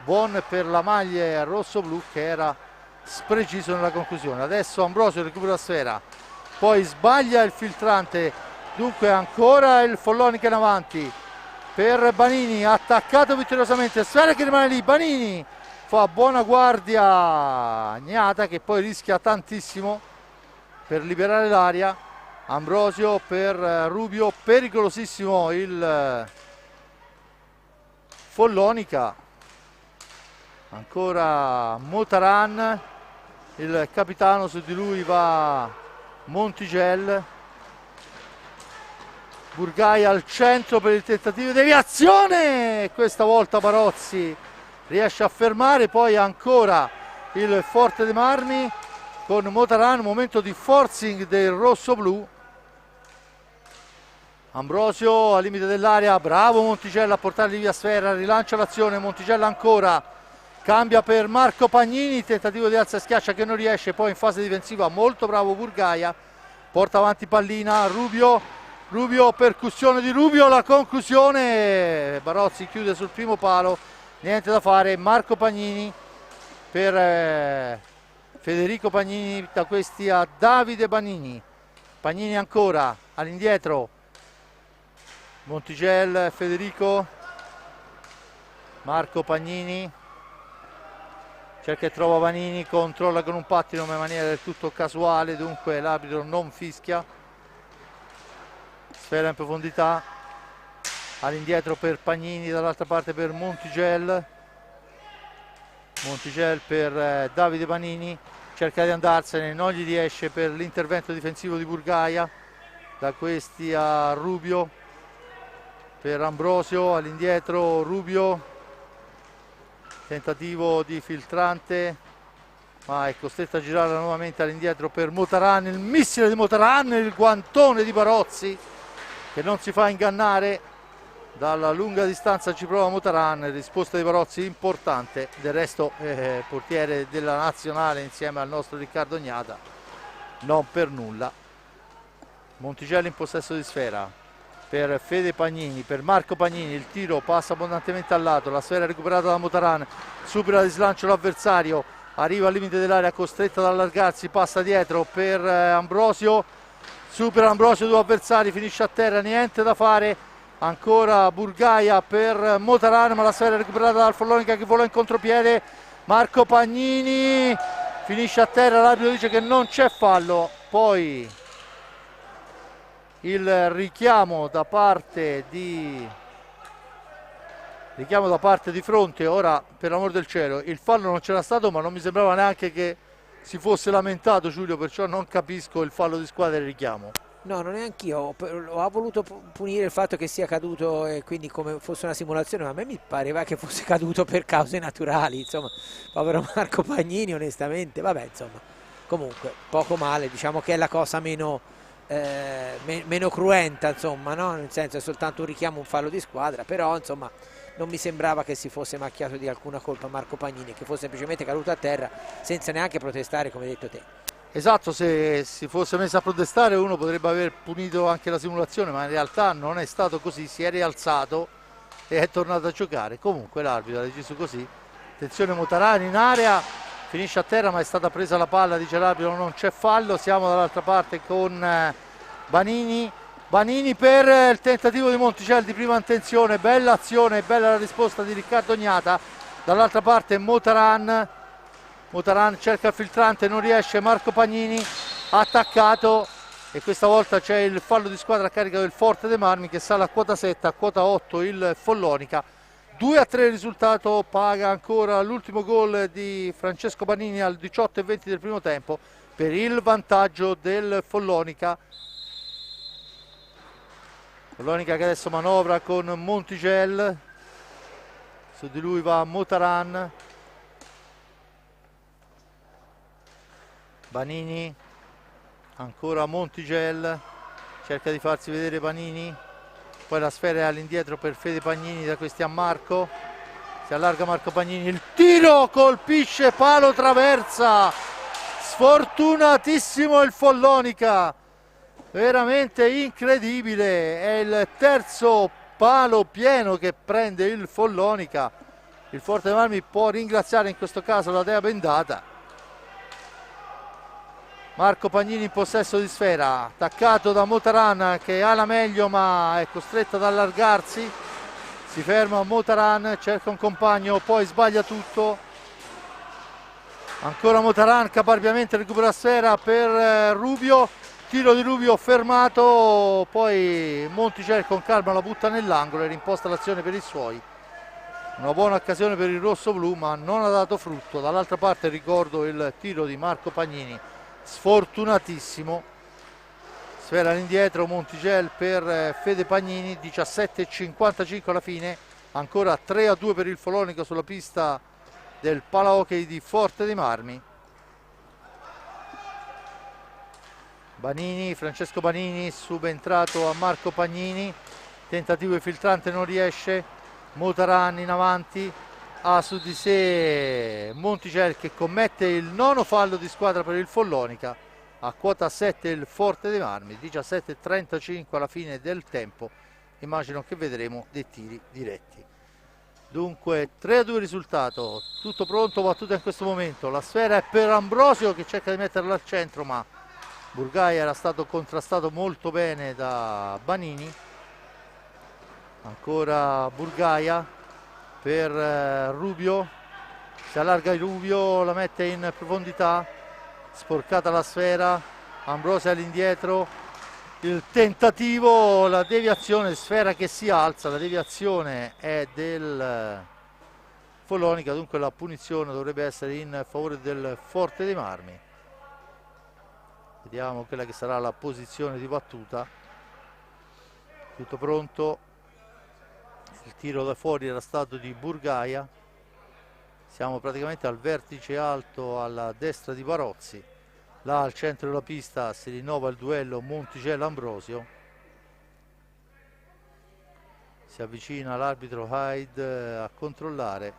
Buon per la maglia rosso-blu che era spreciso nella conclusione. Adesso Ambrosio recupera la sfera, poi sbaglia il filtrante, dunque ancora il Follonica in avanti per Banini, attaccato vittoriosamente, sfera che rimane lì, Banini fa buona guardia Gnata che poi rischia tantissimo per liberare l'aria. Ambrosio per Rubio, pericolosissimo il Follonica, ancora Motaran, il capitano, su di lui va Monticello, Burgaia al centro per il tentativo di deviazione, questa volta Barozzi riesce a fermare, poi ancora il Forte dei Marmi con Motaran, momento di forcing del rosso-blu. Ambrosio al limite dell'area, bravo Monticello a portargli via sfera, rilancia l'azione, Monticello ancora, cambia per Marco Pagnini, tentativo di alza e schiaccia che non riesce, poi in fase difensiva molto bravo Burgaia, porta avanti pallina, Rubio Rubio, percussione di Rubio, la conclusione, Barozzi chiude sul primo palo, niente da fare. Marco Pagnini per Federico Pagnini, da questi a Davide Banini. Pagnini ancora all'indietro, Montigel, Federico, Marco Pagnini cerca e trova Vanini, controlla con un pattino ma in maniera del tutto casuale, dunque l'arbitro non fischia. Sfera in profondità, all'indietro per Pagnini, dall'altra parte per Montigel. Montigel per Davide Banini, cerca di andarsene, non gli riesce per l'intervento difensivo di Burgaia. Da questi a Rubio per Ambrosio, all'indietro Rubio, tentativo di filtrante ma è costretto a girarla nuovamente all'indietro per Motaran, il missile di Motaran, il guantone di Barozzi che non si fa ingannare, dalla lunga distanza ci prova Motaran, risposta di Barozzi importante, del resto portiere della nazionale insieme al nostro Riccardo Gnata, non per nulla. Monticelli in possesso di sfera per Fede Pagnini, per Marco Pagnini, il tiro passa abbondantemente al lato, la sfera recuperata da Motaran, supera di slancio l'avversario, arriva al limite dell'area costretta ad allargarsi, passa dietro per Ambrosio, supera Ambrosio, due avversari, finisce a terra, niente da fare. Ancora Burgaia per Motaran, ma la sfera è recuperata dal Follonica che vola in contropiede. Marco Pagnini finisce a terra, l'arbitro dice che non c'è fallo. Poi il richiamo da parte di fronte. Ora, per l'amor del cielo, il fallo non c'era stato, ma non mi sembrava neanche che si fosse lamentato Giulio, perciò non capisco il fallo di squadra e il richiamo. No, non neanch'io, ho voluto punire il fatto che sia caduto e quindi come fosse una simulazione, ma a me mi pareva che fosse caduto per cause naturali, insomma, povero Marco Pagnini onestamente, vabbè insomma, comunque poco male, diciamo che è la cosa meno cruenta, insomma, no? Nel senso è soltanto un richiamo, un fallo di squadra, però insomma non mi sembrava che si fosse macchiato di alcuna colpa Marco Pagnini, che fosse semplicemente caduto a terra senza neanche protestare come hai detto te. Esatto, se si fosse messo a protestare uno potrebbe aver punito anche la simulazione, ma in realtà non è stato così, si è rialzato e è tornato a giocare. Comunque l'arbitro ha deciso così. Attenzione Motarani in area, finisce a terra ma è stata presa la palla, dice l'arbitro non c'è fallo. Siamo dall'altra parte con Banini. Banini per il tentativo di Monticelli di prima intenzione, bella azione, bella la risposta di Riccardo Gnata. Dall'altra parte Motaran cerca il filtrante, non riesce. Marco Pagnini attaccato e questa volta c'è il fallo di squadra a carica del Forte dei Marmi che sale a quota 7, a quota 8 il Follonica. 2-3 il risultato, paga ancora l'ultimo gol di Francesco Banini al 18:20 del primo tempo per il vantaggio del Follonica. Follonica che adesso manovra con Montigel, su di lui va Motaran. Banini, ancora Montigel, cerca di farsi vedere Banini, poi la sfera è all'indietro per Fede Pagnini, da questi a Marco, si allarga Marco Pagnini, il tiro colpisce palo traversa, sfortunatissimo il Follonica, veramente incredibile, è il terzo palo pieno che prende il Follonica. Il Forte dei Marmi può ringraziare in questo caso la dea bendata. Marco Pagnini in possesso di sfera, attaccato da Motaran che ha la meglio ma è costretto ad allargarsi, si ferma Motaran, cerca un compagno, poi sbaglia tutto, ancora Motaran caparbiamente recupera la sfera per Rubio, tiro di Rubio fermato, poi Monticelli con calma la butta nell'angolo e rimposta l'azione per i suoi. Una buona occasione per il rosso-blu ma non ha dato frutto. Dall'altra parte ricordo il tiro di Marco Pagnini, sfortunatissimo. Sfera all'indietro, Montigel per Fede Pagnini, 17:55 alla fine, ancora 3-2 per il Follonica sulla pista del Palahockey di Forte dei Marmi. Banini, Francesco Banini subentrato a Marco Pagnini, tentativo di filtrante non riesce, Motaran in avanti, ha su di sé Montigel che commette il nono fallo di squadra per il Follonica a quota 7 il Forte dei Marmi. 17:35 alla fine del tempo, immagino che vedremo dei tiri diretti. Dunque 3-2 risultato, tutto pronto, battuta in questo momento, la sfera è per Ambrosio che cerca di metterla al centro, ma Burgaia era stato contrastato molto bene da Banini. Ancora Burgaia per Rubio, si allarga Rubio, la mette in profondità, sporcata la sfera, Ambrosio all'indietro, il tentativo, la deviazione, sfera che si alza, la deviazione è del Follonica, dunque la punizione dovrebbe essere in favore del Forte dei Marmi. Vediamo quella che sarà la posizione di battuta. Tutto pronto, il tiro da fuori era stato di Burgaia, siamo praticamente al vertice alto alla destra di Barozzi. Là al centro della pista si rinnova il duello Monticello-Ambrosio. Si avvicina l'arbitro Hyde a controllare.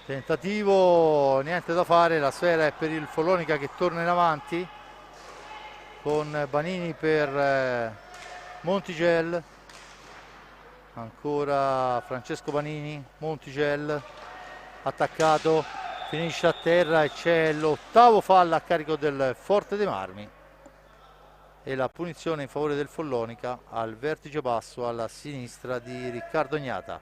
Tentativo, niente da fare, la sfera è per il Follonica che torna in avanti con Banini per Monticello. Ancora Francesco Banini, Monticello attaccato, finisce a terra e c'è l'ottavo fallo a carico del Forte dei Marmi e la punizione in favore del Follonica al vertice basso alla sinistra di Riccardo Gnata.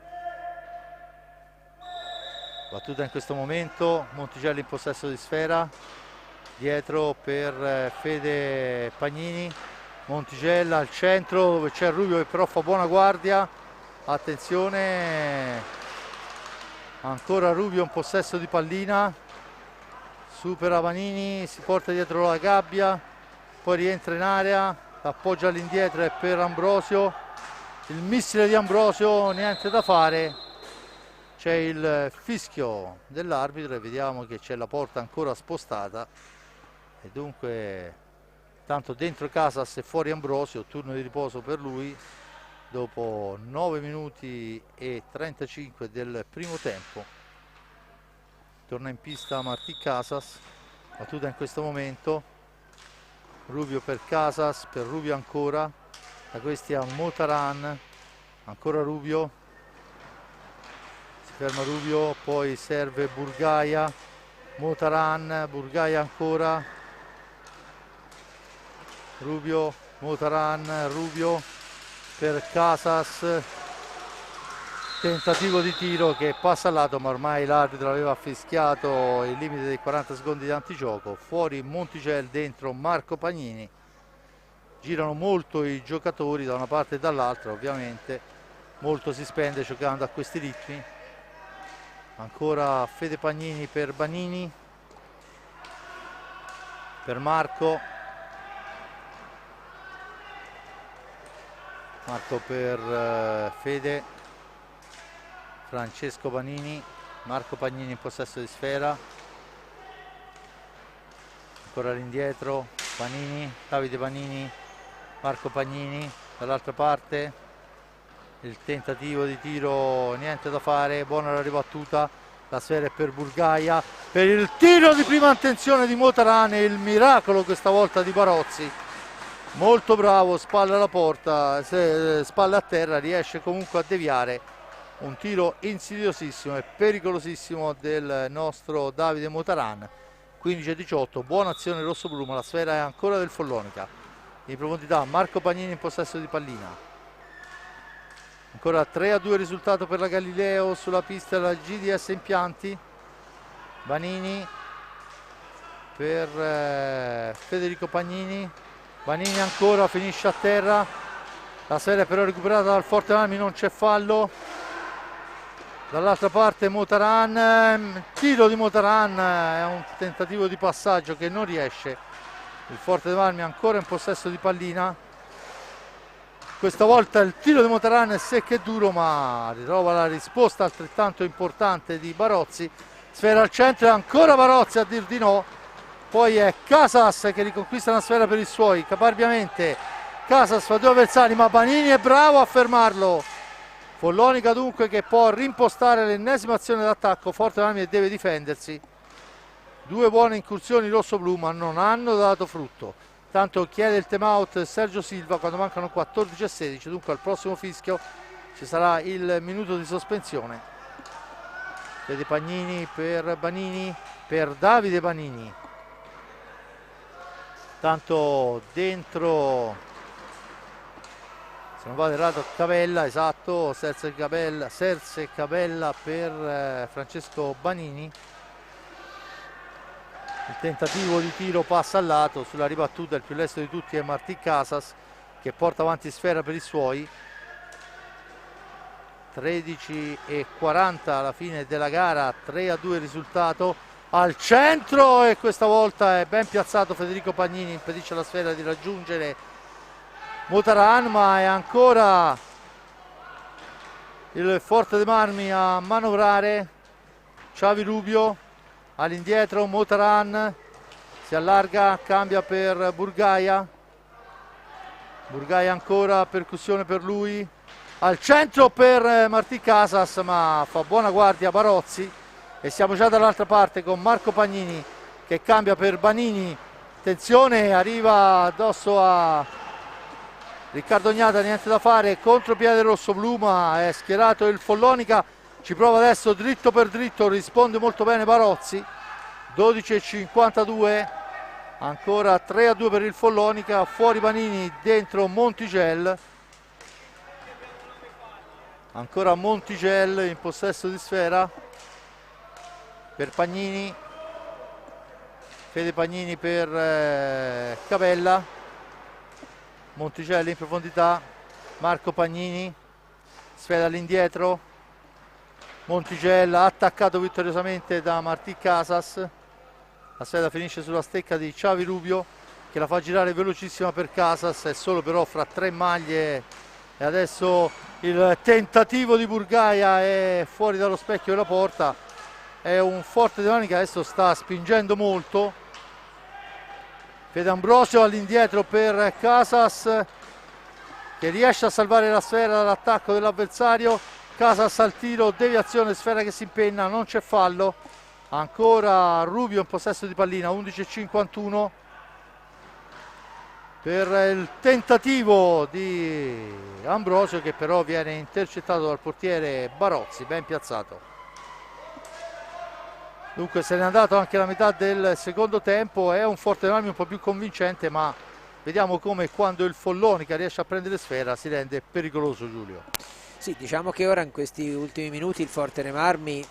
Battuta in questo momento, Monticello in possesso di sfera, dietro per Fede Pagnini, Monticello al centro dove c'è Rubio che però fa buona guardia, attenzione, ancora Rubio in possesso di pallina, supera Vanini, si porta dietro la gabbia, poi rientra in area, appoggia all'indietro e per Ambrosio, il missile di Ambrosio, niente da fare, c'è il fischio dell'arbitro e vediamo che c'è la porta ancora spostata e dunque tanto dentro Casas e fuori Ambrosio, turno di riposo per lui dopo 9 minuti e 35 del primo tempo. Torna in pista Martí Casas, battuta in questo momento, Rubio per Casas, per Rubio ancora, da questi a Motaran, ancora Rubio, si ferma Rubio, poi serve Burgaia, Motaran, Burgaia ancora, Rubio, Motaran, Rubio per Casas, tentativo di tiro che passa al lato ma ormai l'arbitro aveva fischiato il limite dei 40 secondi di antigioco, fuori Monticello, dentro Marco Pagnini, girano molto i giocatori da una parte e dall'altra, ovviamente molto si spende giocando a questi ritmi. Ancora Fede Pagnini per Banini, per Marco per Fede, Francesco Banini, Marco Pagnini in possesso di sfera, ancora all'indietro Panini, Davide Panini, Marco Pagnini dall'altra parte, il tentativo di tiro, niente da fare, buona la ribattuta, la sfera è per Burgaia, per il tiro di prima intenzione di Motarane, il miracolo questa volta di Barozzi, molto bravo, spalle alla porta, spalle a terra, riesce comunque a deviare, un tiro insidiosissimo e pericolosissimo del nostro Davide Motaran. 15-18, buona azione rossoblu, ma la sfera è ancora del Follonica. In profondità Marco Pagnini in possesso di pallina, ancora 3-2 risultato per la Galileo sulla pista della GDS Impianti. Banini per Federico Pagnini, Banini ancora, finisce a terra, la sfera è però recuperata dal Forte Marmi, non c'è fallo. Dall'altra parte Motaran, tiro di Motaran, è un tentativo di passaggio che non riesce, il Forte dei Marmi ancora in possesso di pallina, questa volta il tiro di Motaran è secco e duro ma ritrova la risposta altrettanto importante di Barozzi, sfera al centro e ancora Barozzi a dir di no, poi è Casas che riconquista una sfera per i suoi, caparbiamente Casas fa due avversari ma Banini è bravo a fermarlo. Follonica dunque che può rimpostare l'ennesima azione d'attacco, Forte dei Marmi e deve difendersi. Due buone incursioni rosso-blu ma non hanno dato frutto. Tanto chiede il time out Sergio Silva quando mancano 14:16, dunque al prossimo fischio ci sarà il minuto di sospensione. Vede Pagnini per Banini, per Davide Banini. Tanto dentro, se non vado errato, Cabella, esatto, Serse Cabella per Francesco Banini. Il tentativo di tiro passa al lato, sulla ribattuta il più lesto di tutti è Martí Casas che porta avanti sfera per i suoi. 13:40 alla fine della gara, 3-2 il risultato. Al centro e questa volta è ben piazzato Federico Pagnini, impedisce alla sfera di raggiungere Motaran, ma è ancora il Forte dei Marmi a manovrare. Xavi Rubio all'indietro, Motaran si allarga, cambia per Burgaia ancora, percussione per lui, al centro per Martí Casas, ma fa buona guardia Barozzi e siamo già dall'altra parte con Marco Pagnini che cambia per Banini. Attenzione, arriva addosso a Riccardo Gnata, niente da fare, contropiede rosso-blu ma è schierato il Follonica. Ci prova adesso dritto per dritto, risponde molto bene Barozzi. 12:52, ancora 3-2 per il Follonica, fuori Banini, dentro Montigel. Ancora Montigel in possesso di sfera per Pagnini. Fede Pagnini per Cabella. Montigel in profondità, Marco Pagnini, sfera all'indietro. Montigel attaccato vittoriosamente da Martí Casas. La sfera finisce sulla stecca di Xavi Rubio che la fa girare velocissima per Casas, è solo però fra 3 maglie e adesso il tentativo di Burgaia è fuori dallo specchio della porta. È un Forte dei Marmi che adesso sta spingendo molto. Fede Ambrosio all'indietro per Casas che riesce a salvare la sfera dall'attacco dell'avversario. Casas al tiro, deviazione, sfera che si impenna, non c'è fallo. Ancora Rubio in possesso di pallina, 11:51 per il tentativo di Ambrosio che però viene intercettato dal portiere Barozzi, ben piazzato. Dunque se n'è andato anche la metà del secondo tempo, è un Forte dei Marmi un po' più convincente, ma vediamo come quando il Follonica riesce a prendere sfera si rende pericoloso, Giulio. Sì, diciamo che ora in questi ultimi minuti il Forte dei Marmi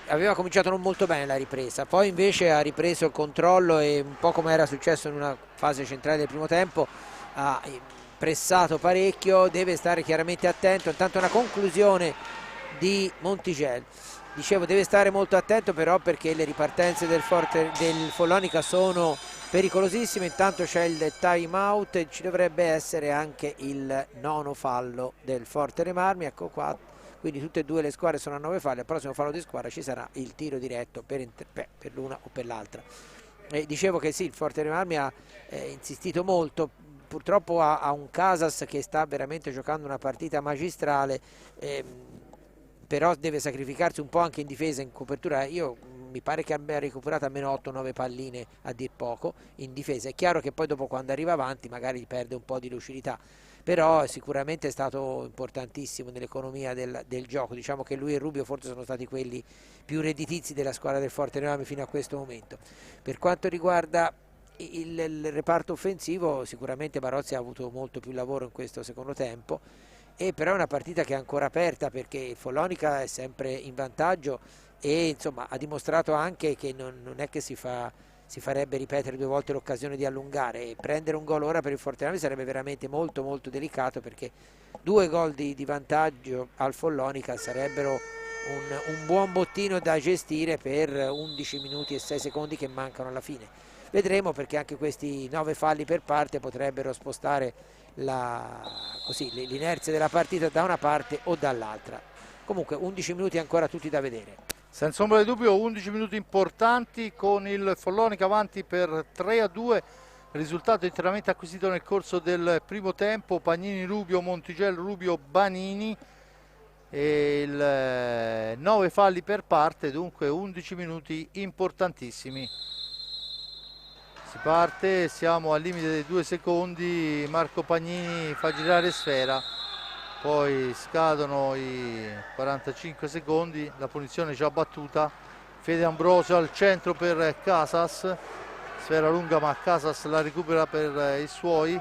aveva cominciato non molto bene la ripresa, poi invece ha ripreso il controllo e un po' come era successo in una fase centrale del primo tempo ha pressato parecchio, deve stare chiaramente attento. Intanto una conclusione di Montigel. Dicevo, deve stare molto attento però perché le ripartenze del Follonica sono pericolosissime. Intanto c'è il time out e ci dovrebbe essere anche il nono fallo del Forte dei Marmi, ecco qua, quindi tutte e due le squadre sono a 9 falli. Al prossimo fallo di squadra ci sarà il tiro diretto per l'una o per l'altra. Dicevo che sì, il Forte dei Marmi ha insistito molto, purtroppo ha un Casas che sta veramente giocando una partita magistrale, però deve sacrificarsi un po' anche in difesa, in copertura. Io mi pare che abbia recuperato almeno 8-9 palline a dir poco in difesa. È chiaro che poi dopo quando arriva avanti magari perde un po' di lucidità, però sicuramente è stato importantissimo nell'economia del gioco. Diciamo che lui e Rubio forse sono stati quelli più redditizi della squadra del Forte dei Marmi fino a questo momento. Per quanto riguarda il reparto offensivo, sicuramente Barozzi ha avuto molto più lavoro in questo secondo tempo, e però è una partita che è ancora aperta perché il Follonica è sempre in vantaggio e insomma ha dimostrato anche che non è che si farebbe ripetere 2 volte l'occasione di allungare, e prendere un gol ora per il Forte dei Marmi sarebbe veramente molto molto delicato, perché 2 gol di vantaggio al Follonica sarebbero un buon bottino da gestire per 11 minuti e 6 secondi che mancano alla fine. Vedremo, perché anche questi 9 falli per parte potrebbero spostare l'inerzia della partita da una parte o dall'altra. Comunque 11 minuti ancora tutti da vedere. Senza ombra di dubbio 11 minuti importanti con il Follonica avanti per 3-2, risultato interamente acquisito nel corso del primo tempo. Pagnini Rubio, Montigel Rubio Banini. e 9 falli per parte, dunque 11 minuti importantissimi. Si parte, siamo al limite dei 2 secondi, Marco Pagnini fa girare sfera, poi scadono i 45 secondi, la punizione già battuta. Fede Ambrosio al centro per Casas, sfera lunga ma Casas la recupera per i suoi.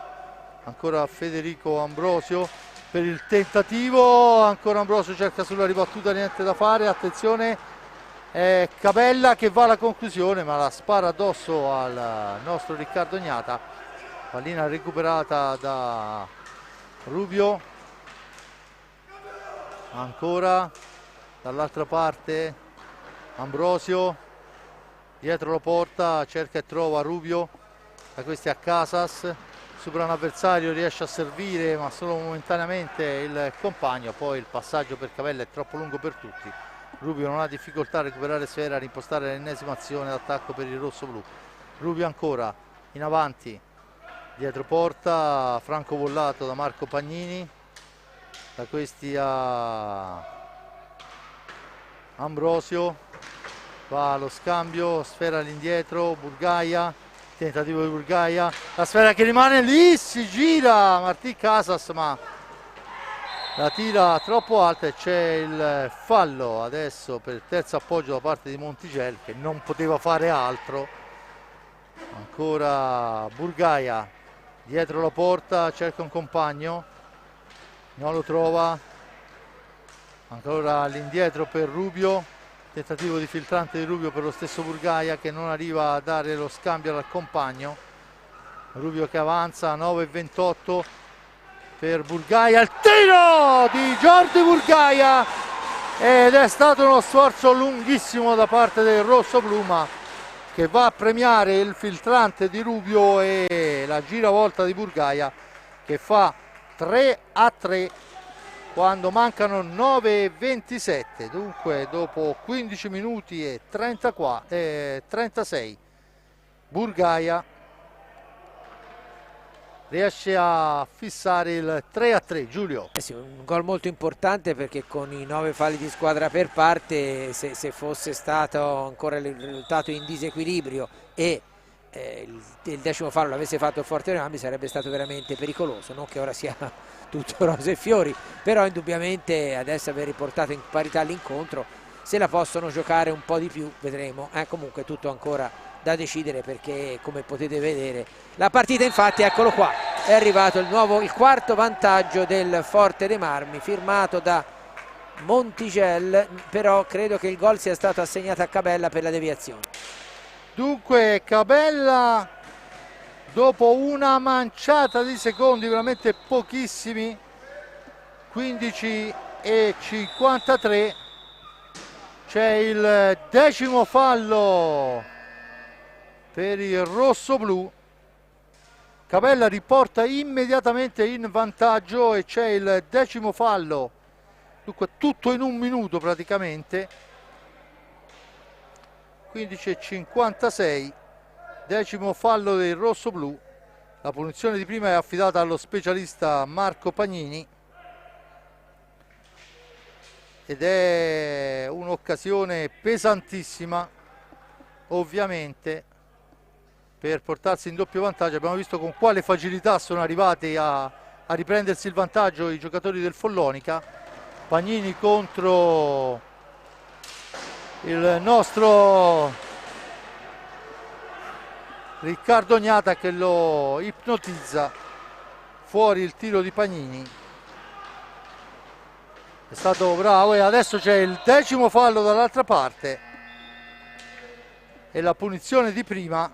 Ancora Federico Ambrosio per il tentativo, ancora Ambrosio cerca sulla ribattuta, niente da fare, attenzione, è Cabella che va alla conclusione ma la spara addosso al nostro Riccardo Gnata. Pallina recuperata da Rubio, ancora dall'altra parte Ambrosio dietro la porta, cerca e trova Rubio, da questi a Casas, supera un avversario, riesce a servire ma solo momentaneamente il compagno, poi il passaggio per Cabella è troppo lungo per tutti. Rubio non ha difficoltà a recuperare sfera, a rimpostare l'ennesima azione d'attacco per il rosso-blu. Rubio ancora in avanti, dietro porta, Franco Vollato da Marco Pagnini, da questi a Ambrosio, va allo scambio, sfera all'indietro, Burgaia, tentativo di Burgaia, la sfera che rimane lì, si gira Martí Casas ma la tira troppo alta e c'è il fallo adesso per il terzo appoggio da parte di Montigel che non poteva fare altro. Ancora Burgaia dietro la porta, cerca un compagno, non lo trova, ancora all'indietro per Rubio, tentativo di filtrante di Rubio per lo stesso Burgaia che non arriva a dare lo scambio al compagno. Rubio che avanza, 9:28 per Burgaia, il tiro di Jordi Burgaia ed è stato uno sforzo lunghissimo da parte del rosso-blu ma che va a premiare il filtrante di Rubio e la giravolta di Burgaia che fa 3-3 quando mancano 9:27, dunque dopo 15 minuti e 36 Burgaia riesce a fissare il 3-3. Giulio. Sì, un gol molto importante perché con i 9 falli di squadra per parte, se fosse stato ancora il risultato in disequilibrio e il 10° fallo l'avesse fatto il Forte Rambi sarebbe stato veramente pericoloso, non che ora sia tutto rose e fiori, però indubbiamente adesso aver riportato in parità l'incontro, se la possono giocare un po' di più vedremo, comunque tutto ancora da decidere perché come potete vedere la partita, infatti eccolo qua, è arrivato il quarto vantaggio del Forte dei Marmi firmato da Montigel, però credo che il gol sia stato assegnato a Cabella per la deviazione. Dunque Cabella dopo una manciata di secondi, veramente pochissimi, 15:53, c'è il 10° fallo per il rosso-blu. Cabella riporta immediatamente in vantaggio e c'è il 10° fallo, dunque tutto in un minuto praticamente. 15:56, 10° fallo del rosso-blu. La punizione di prima è affidata allo specialista Marco Pagnini ed è un'occasione pesantissima ovviamente per portarsi in doppio vantaggio. Abbiamo visto con quale facilità sono arrivati a riprendersi il vantaggio i giocatori del Follonica. Pagnini contro il nostro Riccardo Gnata che lo ipnotizza, fuori il tiro di Pagnini, è stato bravo e adesso c'è il 10° fallo dall'altra parte e la punizione di prima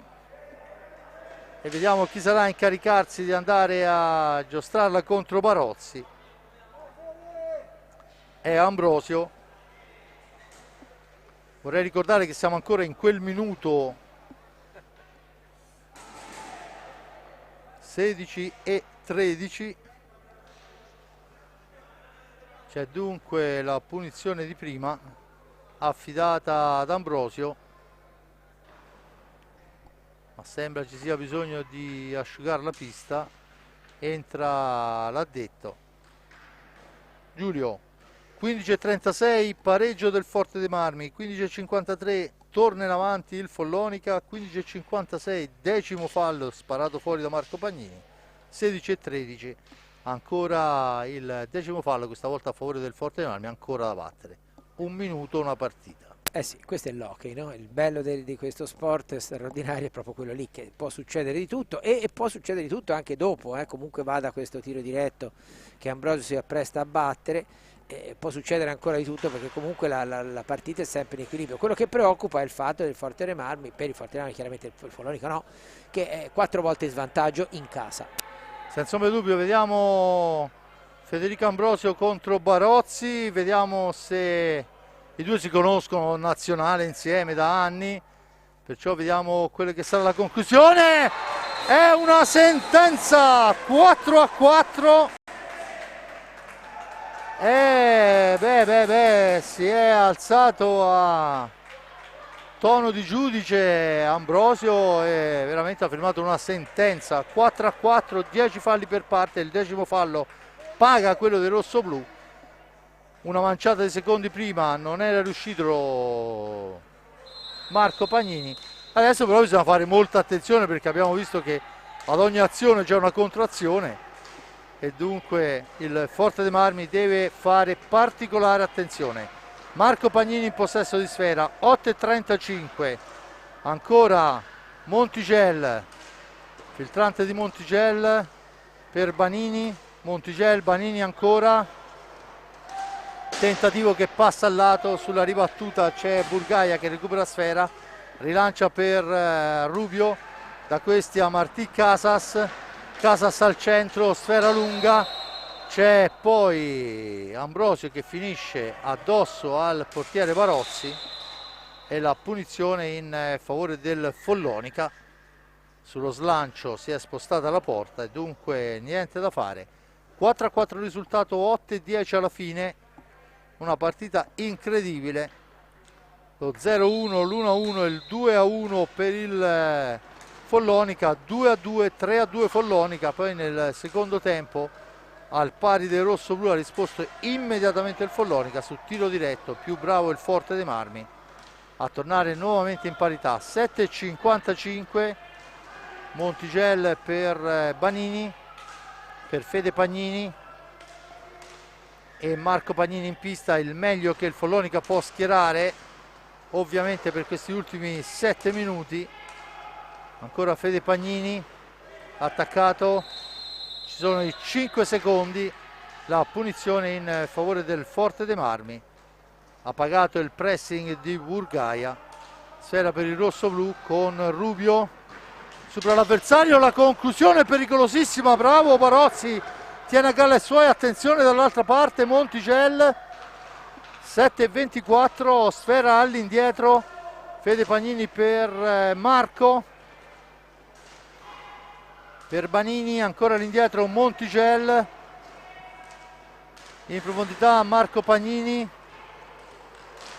e vediamo chi sarà a incaricarsi di andare a giostrarla contro Barozzi. È Ambrosio. Vorrei ricordare che siamo ancora in quel minuto 16:13. C'è dunque la punizione di prima affidata ad Ambrosio, ma sembra ci sia bisogno di asciugare la pista. Entra l'addetto Giulio. 15:36 pareggio del Forte dei Marmi, 15:53 torna in avanti il Follonica, 15:56 decimo fallo sparato fuori da Marco Pagnini, 16:13 ancora il decimo fallo, questa volta a favore del Forte dei Marmi, ancora da battere. Un minuto, una partita. Eh sì, questo è l'hockey, no? Il bello di questo sport straordinario è proprio quello lì, che può succedere di tutto e può succedere di tutto anche dopo, comunque vada questo tiro diretto che Ambrosio si appresta a battere, può succedere ancora di tutto, perché comunque la partita è sempre in equilibrio. Quello che preoccupa è il fatto del Forte dei Marmi, per il Forte dei Marmi chiaramente il Follonica no, che è 4 volte in svantaggio in casa. Senza ombra di dubbio, vediamo Federico Ambrosio contro Barozzi, vediamo se i due si conoscono nazionale insieme da anni, perciò vediamo quella che sarà la conclusione. È una sentenza 4-4. Si è alzato a tono di giudice Ambrosio e veramente ha firmato una sentenza 4-4, 10 falli per parte, il decimo fallo paga quello del rossoblù. Una manciata di secondi prima non era riuscito Marco Pagnini. Adesso però bisogna fare molta attenzione, perché abbiamo visto che ad ogni azione c'è una controazione e dunque il Forte dei Marmi deve fare particolare attenzione. Marco Pagnini in possesso di sfera, 8:35, ancora Montigel, filtrante di Montigel per Banini, Montigel, Banini ancora, tentativo che passa al lato, sulla ribattuta c'è Burgaia che recupera sfera, rilancia per Rubio, da questi a Martí Casas, Casas al centro, sfera lunga, c'è poi Ambrosio che finisce addosso al portiere Barozzi e la punizione in favore del Follonica. Sullo slancio si è spostata la porta e dunque niente da fare. 4-4 risultato, 8-10 alla fine, una partita incredibile. Lo 0-1, l'1-1 e il 2-1 per il Follonica, 2-2, 3-2 Follonica. Poi nel secondo tempo al pari del rosso-blu ha risposto immediatamente il Follonica su tiro diretto, più bravo il Forte dei Marmi a tornare nuovamente in parità. 7:55 Montigel per Banini, per Fede Pagnini e Marco Pagnini in pista, il meglio che il Follonica può schierare ovviamente per questi ultimi 7 minuti. Ancora Fede Pagnini attaccato, ci sono i 5 secondi, la punizione in favore del Forte dei Marmi, ha pagato il pressing di Burgaia, sfera per il rosso-blu con Rubio, supera l'avversario, la conclusione pericolosissima, bravo Barozzi, tiene a galla i suoi, attenzione dall'altra parte Montigel, 7:24, sfera all'indietro, Fede Pagnini per Marco, per Banini, ancora all'indietro Montigel, in profondità Marco Pagnini,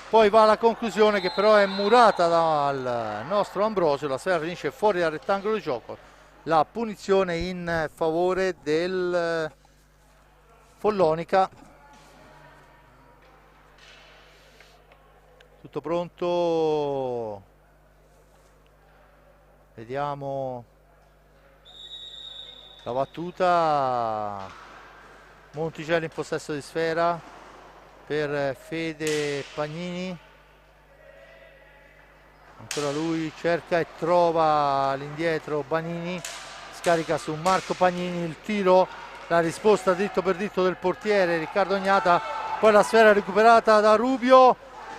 poi va alla conclusione che però è murata dal nostro Ambrosio, la sfera finisce fuori dal rettangolo di gioco, la punizione in favore del Follonica. Tutto pronto, vediamo la battuta, Monticelli in possesso di sfera per Fede Pagnini, ancora lui cerca e trova all'indietro Banini, scarica su Marco Pagnini, il tiro, la risposta dritto per dritto del portiere Riccardo Ognata, poi la sfera recuperata da Rubio,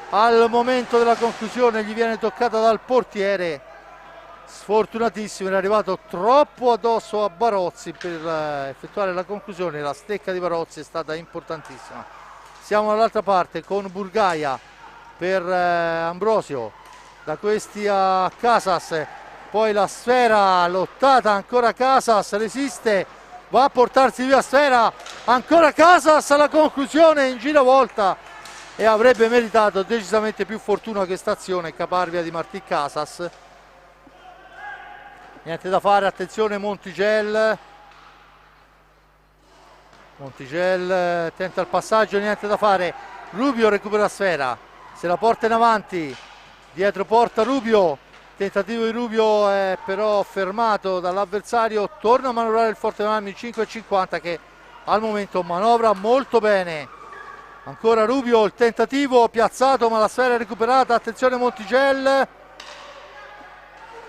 al momento della conclusione gli viene toccata dal portiere, sfortunatissimo, è arrivato troppo addosso a Barozzi per effettuare la conclusione, la stecca di Barozzi è stata importantissima. Siamo dall'altra parte con Burgaia per Ambrosio, da questi a Casas, poi la sfera lottata, ancora Casas, resiste, va a portarsi via sfera, ancora Casas, la conclusione in giravolta e avrebbe meritato decisamente più fortuna questa azione caparbia di Martí Casas. Niente da fare, attenzione Montigel, Montigel tenta il passaggio, niente da fare. Rubio recupera la sfera, se la porta in avanti, dietro porta Rubio, tentativo di Rubio è però fermato dall'avversario, torna a manovrare il Forte dei Marmi 5,50 che al momento manovra molto bene. Ancora Rubio, il tentativo piazzato ma la sfera è recuperata, attenzione Montigel.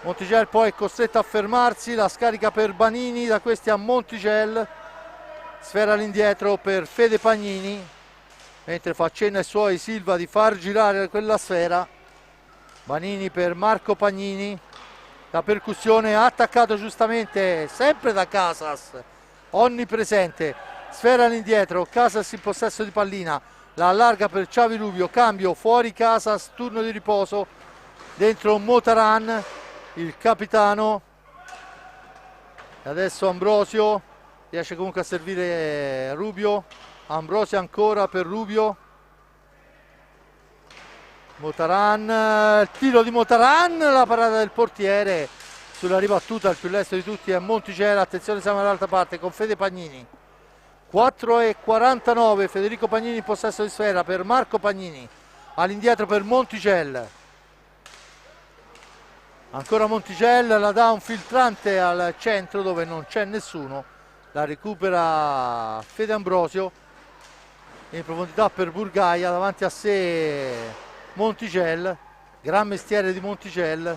Montigel poi è costretto a fermarsi, la scarica per Banini, da questi a Montigel, sfera all'indietro per Fede Pagnini, mentre fa cenno ai suoi Silva di far girare quella sfera. Banini per Marco Pagnini, la percussione attaccato giustamente sempre da Casas, onnipresente, sfera all'indietro, Casas in possesso di pallina, la allarga per Xavi Rubio, cambio fuori Casas, turno di riposo, dentro Motaran, il capitano, e adesso Ambrosio riesce comunque a servire Rubio. Ambrosio ancora per Rubio, Motaran, il tiro di Motaran, la parata del portiere sulla ribattuta, il più lesto di tutti è Montigel. Attenzione, siamo dall'altra parte con Fede Pagnini, 4,49, Federico Pagnini in possesso di sfera per Marco Pagnini, all'indietro per Montigel. Ancora Montigel, la dà un filtrante al centro dove non c'è nessuno, la recupera Fede Ambrosio, in profondità per Burgaia, davanti a sé Montigel, gran mestiere di Montigel.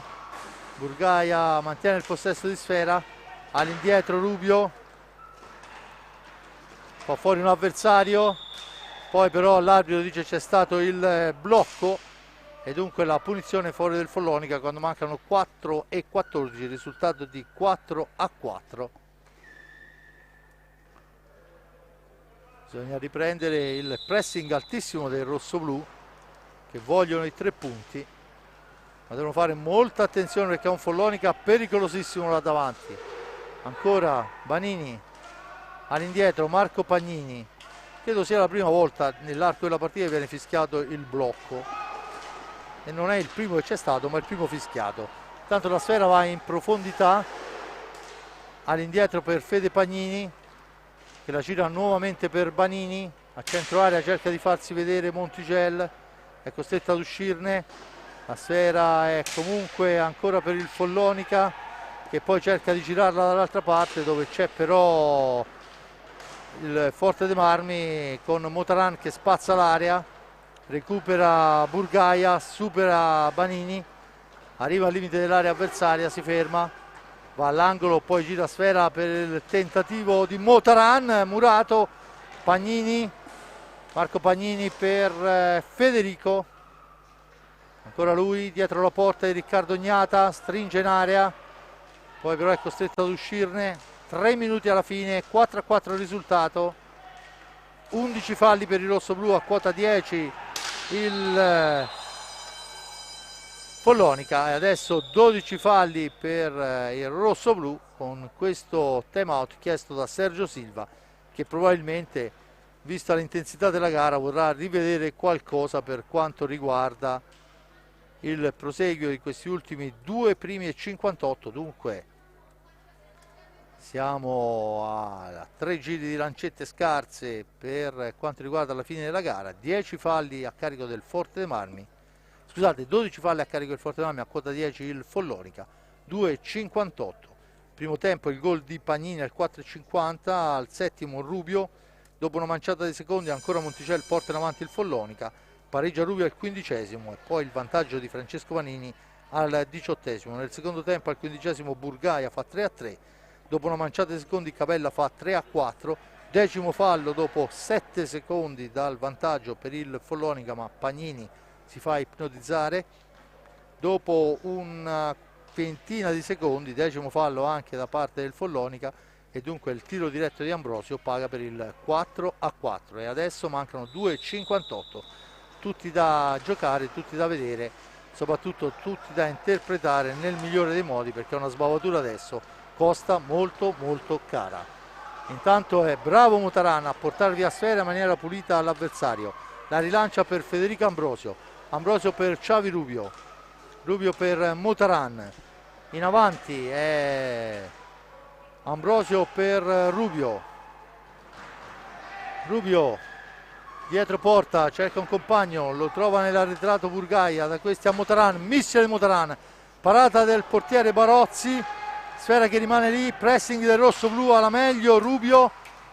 Burgaia mantiene il possesso di sfera, all'indietro Rubio, fa fuori un avversario, poi però l'arbitro dice c'è stato il blocco e dunque la punizione fuori del Follonica quando mancano 4,14, risultato di 4-4. Bisogna riprendere il pressing altissimo dei rossoblù che vogliono i 3 punti, ma devono fare molta attenzione perché è un Follonica pericolosissimo là davanti. Ancora Banini, all'indietro Marco Pagnini, credo sia la prima volta nell'arco della partita che viene fischiato il blocco e non è il primo che c'è stato ma il primo fischiato. Tanto la sfera va in profondità, all'indietro per Fede Pagnini che la gira nuovamente per Banini, a centro area cerca di farsi vedere Montigel, è costretto ad uscirne, la sfera è comunque ancora per il Follonica che poi cerca di girarla dall'altra parte dove c'è però il Forte dei Marmi con Motaran che spazza l'area, recupera Burgaia, supera Banini, arriva al limite dell'area avversaria, si ferma, va all'angolo, poi gira sfera per il tentativo di Motaran, murato, Pagnini, Marco Pagnini per Federico, ancora lui dietro la porta di Riccardo Gnata, stringe in area, poi però è costretto ad uscirne. 3 minuti alla fine, 4-4 il risultato, 11 falli per il rossoblù, a quota 10 il Follonica e adesso 12 falli per il rossoblù con questo time out chiesto da Sergio Silva che probabilmente, vista l'intensità della gara, vorrà rivedere qualcosa per quanto riguarda il proseguio di questi ultimi 2 primi e 58. Dunque siamo a 3 giri di lancette scarse per quanto riguarda la fine della gara, 10 falli a carico del Forte dei Marmi, scusate 12 falli a carico del Forte dei Marmi, a quota 10 il Follonica, 2,58. Primo tempo il gol di Pagnini al 4,50, al settimo Rubio, dopo una manciata di secondi ancora Montigel porta in avanti il Follonica, pareggia Rubio al 15esimo e poi il vantaggio di Francesco Vanini al 18esimo. Nel secondo tempo al 15esimo Burgaia fa 3-3, dopo una manciata di secondi Capella fa 3-4, decimo fallo dopo 7 secondi dal vantaggio per il Follonica, ma Pagnini si fa ipnotizzare. Dopo una ventina di secondi, decimo fallo anche da parte del Follonica e dunque il tiro diretto di Ambrosio paga per il 4-4 e adesso mancano 2,58, tutti da giocare, tutti da vedere, soprattutto tutti da interpretare nel migliore dei modi perché una sbavatura adesso costa molto molto cara. Intanto è bravo Motaran a portare via sfera in maniera pulita all'avversario, la rilancia per Federico Ambrosio, Ambrosio per Xavi Rubio, Rubio per Motaran, in avanti è Ambrosio per Rubio, Rubio dietro porta, cerca un compagno, lo trova nell'arretrato Burgaia, da questi a Motaran, missile di Motaran, parata del portiere Barozzi, sfera che rimane lì, pressing del rosso-blu alla meglio, Rubio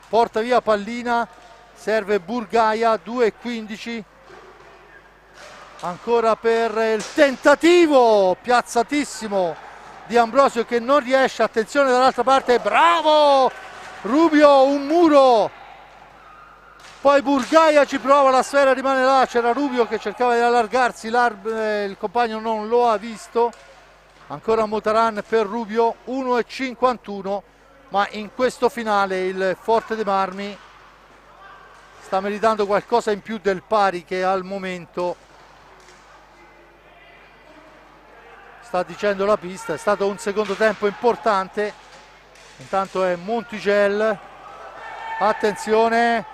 porta via pallina, serve Burgaia, 2:15, ancora per il tentativo piazzatissimo di Ambrosio che non riesce, attenzione dall'altra parte, bravo Rubio, un muro, poi Burgaia ci prova, la sfera rimane là, c'era Rubio che cercava di allargarsi, il compagno non lo ha visto, ancora Motaran per Rubio, 1:51, ma in questo finale il Forte dei Marmi sta meritando qualcosa in più del pari che al momento sta dicendo la pista. È stato un secondo tempo importante, intanto è Montigel, attenzione,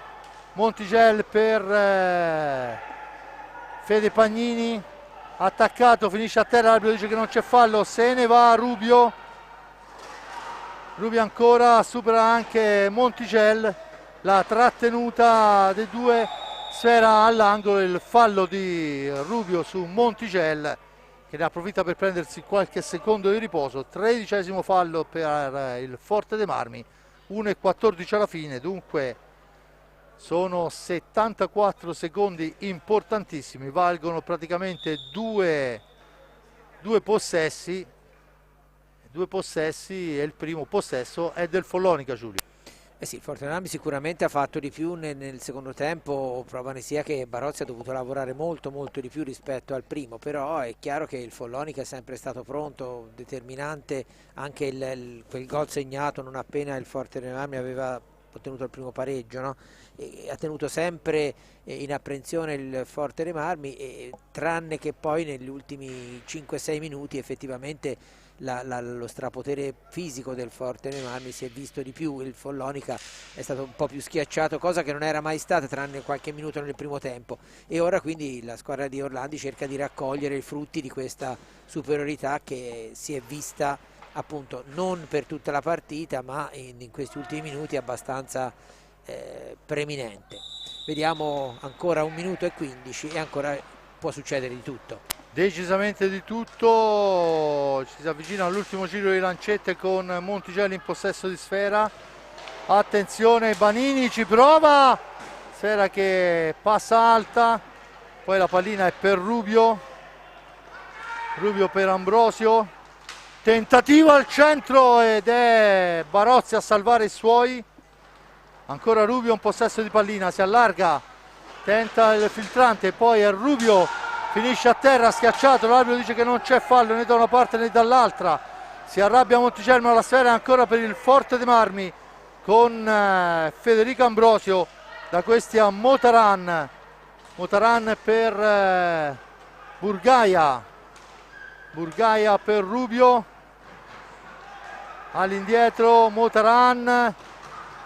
Montigel per Fede Pagnini, attaccato, finisce a terra, l'arbitro dice che non c'è fallo, se ne va Rubio, Rubio ancora, supera anche Montigel, la trattenuta dei due, sfera all'angolo, il fallo di Rubio su Montigel che ne approfitta per prendersi qualche secondo di riposo, 13° fallo per il Forte dei Marmi, 1:14 alla fine, dunque sono 74 secondi importantissimi, valgono praticamente due possessi e il primo possesso è del Follonica, Giulio. Eh sì, il Forte dei Marmi sicuramente ha fatto di più nel secondo tempo, prova ne sia che Barozzi ha dovuto lavorare molto di più rispetto al primo, però è chiaro che il Follonica è sempre stato pronto, determinante, anche quel gol segnato non appena il Forte dei Marmi aveva ottenuto il primo pareggio, no? E ha tenuto sempre in apprensione il Forte dei Marmi, tranne che poi negli ultimi 5-6 minuti effettivamente lo strapotere fisico del Forte dei Marmi si è visto di più, il Follonica è stato un po' più schiacciato, cosa che non era mai stata tranne qualche minuto nel primo tempo, e ora quindi la squadra di Orlandi cerca di raccogliere i frutti di questa superiorità che si è vista appunto non per tutta la partita ma in questi ultimi minuti abbastanza preeminente. Vediamo ancora 1:15 e ancora può succedere di tutto. Decisamente di tutto, ci si avvicina all'ultimo giro di lancette con Montigelli in possesso di sfera, attenzione Banini ci prova, sfera che passa alta, poi la pallina è per Rubio per Ambrosio, tentativo al centro ed è Barozzi a salvare i suoi, ancora Rubio in possesso di pallina, si allarga, tenta il filtrante, poi è Rubio, finisce a terra schiacciato, l'arbitro dice che non c'è fallo né da una parte né dall'altra, si arrabbia Monticello, ma la sfera è ancora per il Forte dei Marmi con Federico Ambrosio, da questi a Motaran per Burgaia per Rubio, all'indietro Motaran,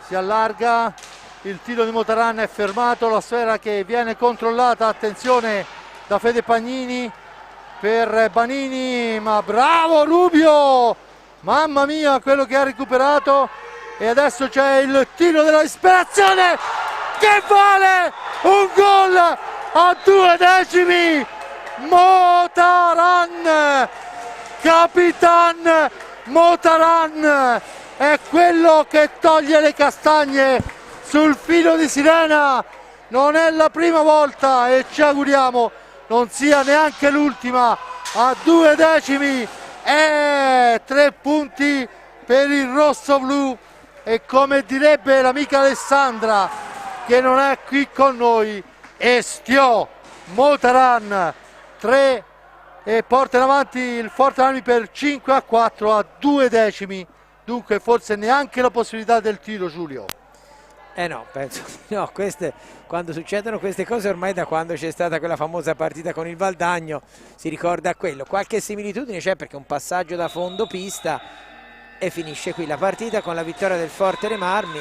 si allarga, il tiro di Motaran è fermato, la sfera che viene controllata, attenzione da Fede Pagnini per Banini, ma bravo Rubio, mamma mia quello che ha recuperato, e adesso c'è il tiro della disperazione che vale un gol a 2 decimi, Motaran, Capitan Motaran è quello che toglie le castagne sul filo di sirena, non è la prima volta e ci auguriamo non sia neanche l'ultima, a 2 decimi e 3 punti per il rosso-blu, e come direbbe l'amica Alessandra che non è qui con noi, Estio Motaran 3 e porta in avanti il Forte Armi per 5-4 a 2 decimi, dunque forse neanche la possibilità del tiro, Giulio. No, penso di no, quando succedono queste cose ormai da quando c'è stata quella famosa partita con il Valdagno si ricorda quello, qualche similitudine c'è perché un passaggio da fondo pista e finisce qui la partita con la vittoria del Forte dei Marmi,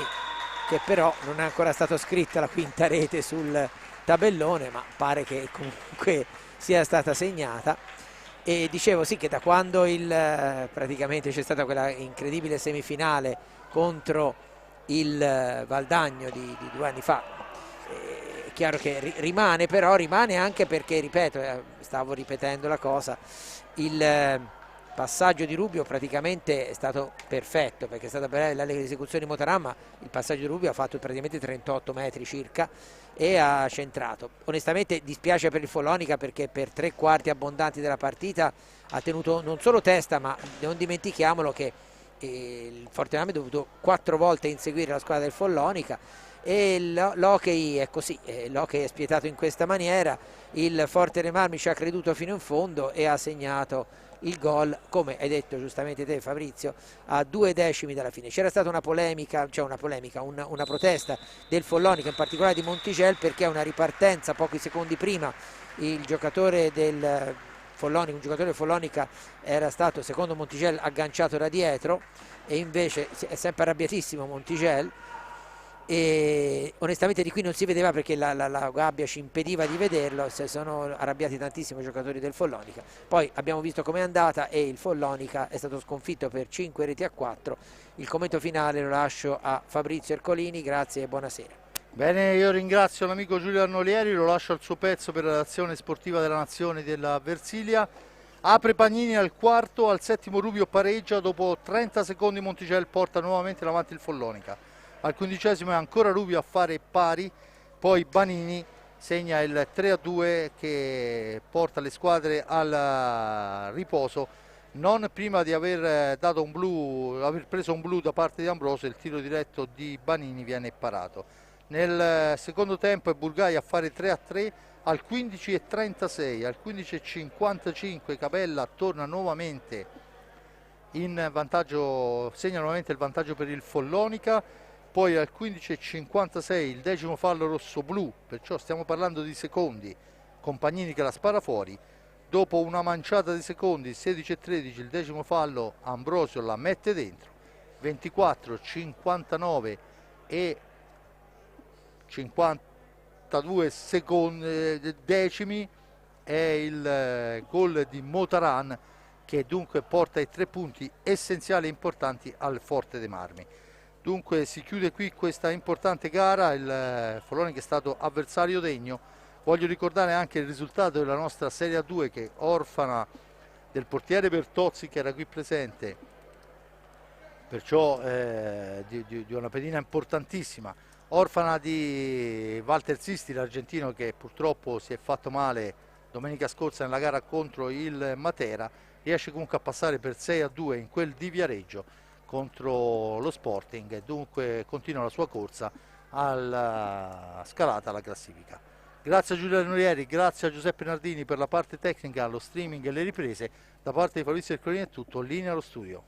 che però non è ancora stata scritta la quinta rete sul tabellone, ma pare che comunque sia stata segnata. E dicevo sì che da quando praticamente c'è stata quella incredibile semifinale contro il Valdagno di 2 anni fa, È chiaro che rimane, però rimane anche perché, ripeto, stavo ripetendo la cosa, il passaggio di Rubio praticamente è stato perfetto, perché è stata bella l'esecuzione di Motaram, ma il passaggio di Rubio ha fatto praticamente 38 metri circa e ha centrato. Onestamente dispiace per il Follonica, perché per 3/4 abbondanti della partita ha tenuto non solo testa, ma non dimentichiamolo che il Forte Marmi ha dovuto 4 volte inseguire la squadra del Follonica, e l'hockey è così, l'hockey è spietato in questa maniera. Il Forte dei Marmi ci ha creduto fino in fondo e ha segnato il gol, come hai detto giustamente te Fabrizio, a 2 decimi dalla fine. C'era stata una polemica, cioè una protesta del Follonica, in particolare di Montigel, perché a una ripartenza pochi secondi prima il giocatore del Follonica, un giocatore del Follonica era stato, secondo Montigel, agganciato da dietro, e invece è sempre arrabbiatissimo Montigel, e onestamente di qui non si vedeva perché la gabbia ci impediva di vederlo. Si sono arrabbiati tantissimo i giocatori del Follonica. Poi abbiamo visto com'è andata e il Follonica è stato sconfitto per 5-4. Il commento finale lo lascio a Fabrizio Ercolini, grazie e buonasera. Bene, io ringrazio l'amico Giulio Arnolieri, lo lascio al suo pezzo per l'azione sportiva della nazione della Versilia. Apre Pagnini al quarto, al settimo Rubio pareggia, dopo 30 secondi Montigel porta nuovamente in avanti il Follonica. Al 15° è ancora Rubio a fare pari, poi Banini segna il 3-2 che porta le squadre al riposo, non prima di aver dato aver preso un blu da parte di Ambrosio. Il tiro diretto di Banini viene parato. Nel secondo tempo è Burgai a fare 3-3 al 15:36, al 15:55 Capella torna nuovamente in vantaggio, segna nuovamente il vantaggio per il Follonica. Poi al 15:56 il 10° fallo rosso-blu, perciò stiamo parlando di secondi, Compagnini che la spara fuori. Dopo una manciata di secondi, 16:13, il 10° fallo, Ambrosio la mette dentro. 24:59 e 52 decimi è il gol di Motaran, che dunque porta i 3 punti essenziali e importanti al Forte dei Marmi. Dunque si chiude qui questa importante gara, il Follonica è stato avversario degno. Voglio ricordare anche il risultato della nostra Serie A2, che orfana del portiere Bertozzi, che era qui presente, perciò di una pedina importantissima, orfana di Walter Sisti, l'argentino, che purtroppo si è fatto male domenica scorsa nella gara contro il Matera. Riesce comunque a passare per 6-2 in quel di Viareggio contro lo Sporting, e dunque continua la sua corsa alla scalata alla classifica. Grazie a Giulio Arnolieri, grazie a Giuseppe Nardini per la parte tecnica, lo streaming e le riprese. Da parte di Fabrizio Ercolini è tutto, linea allo studio.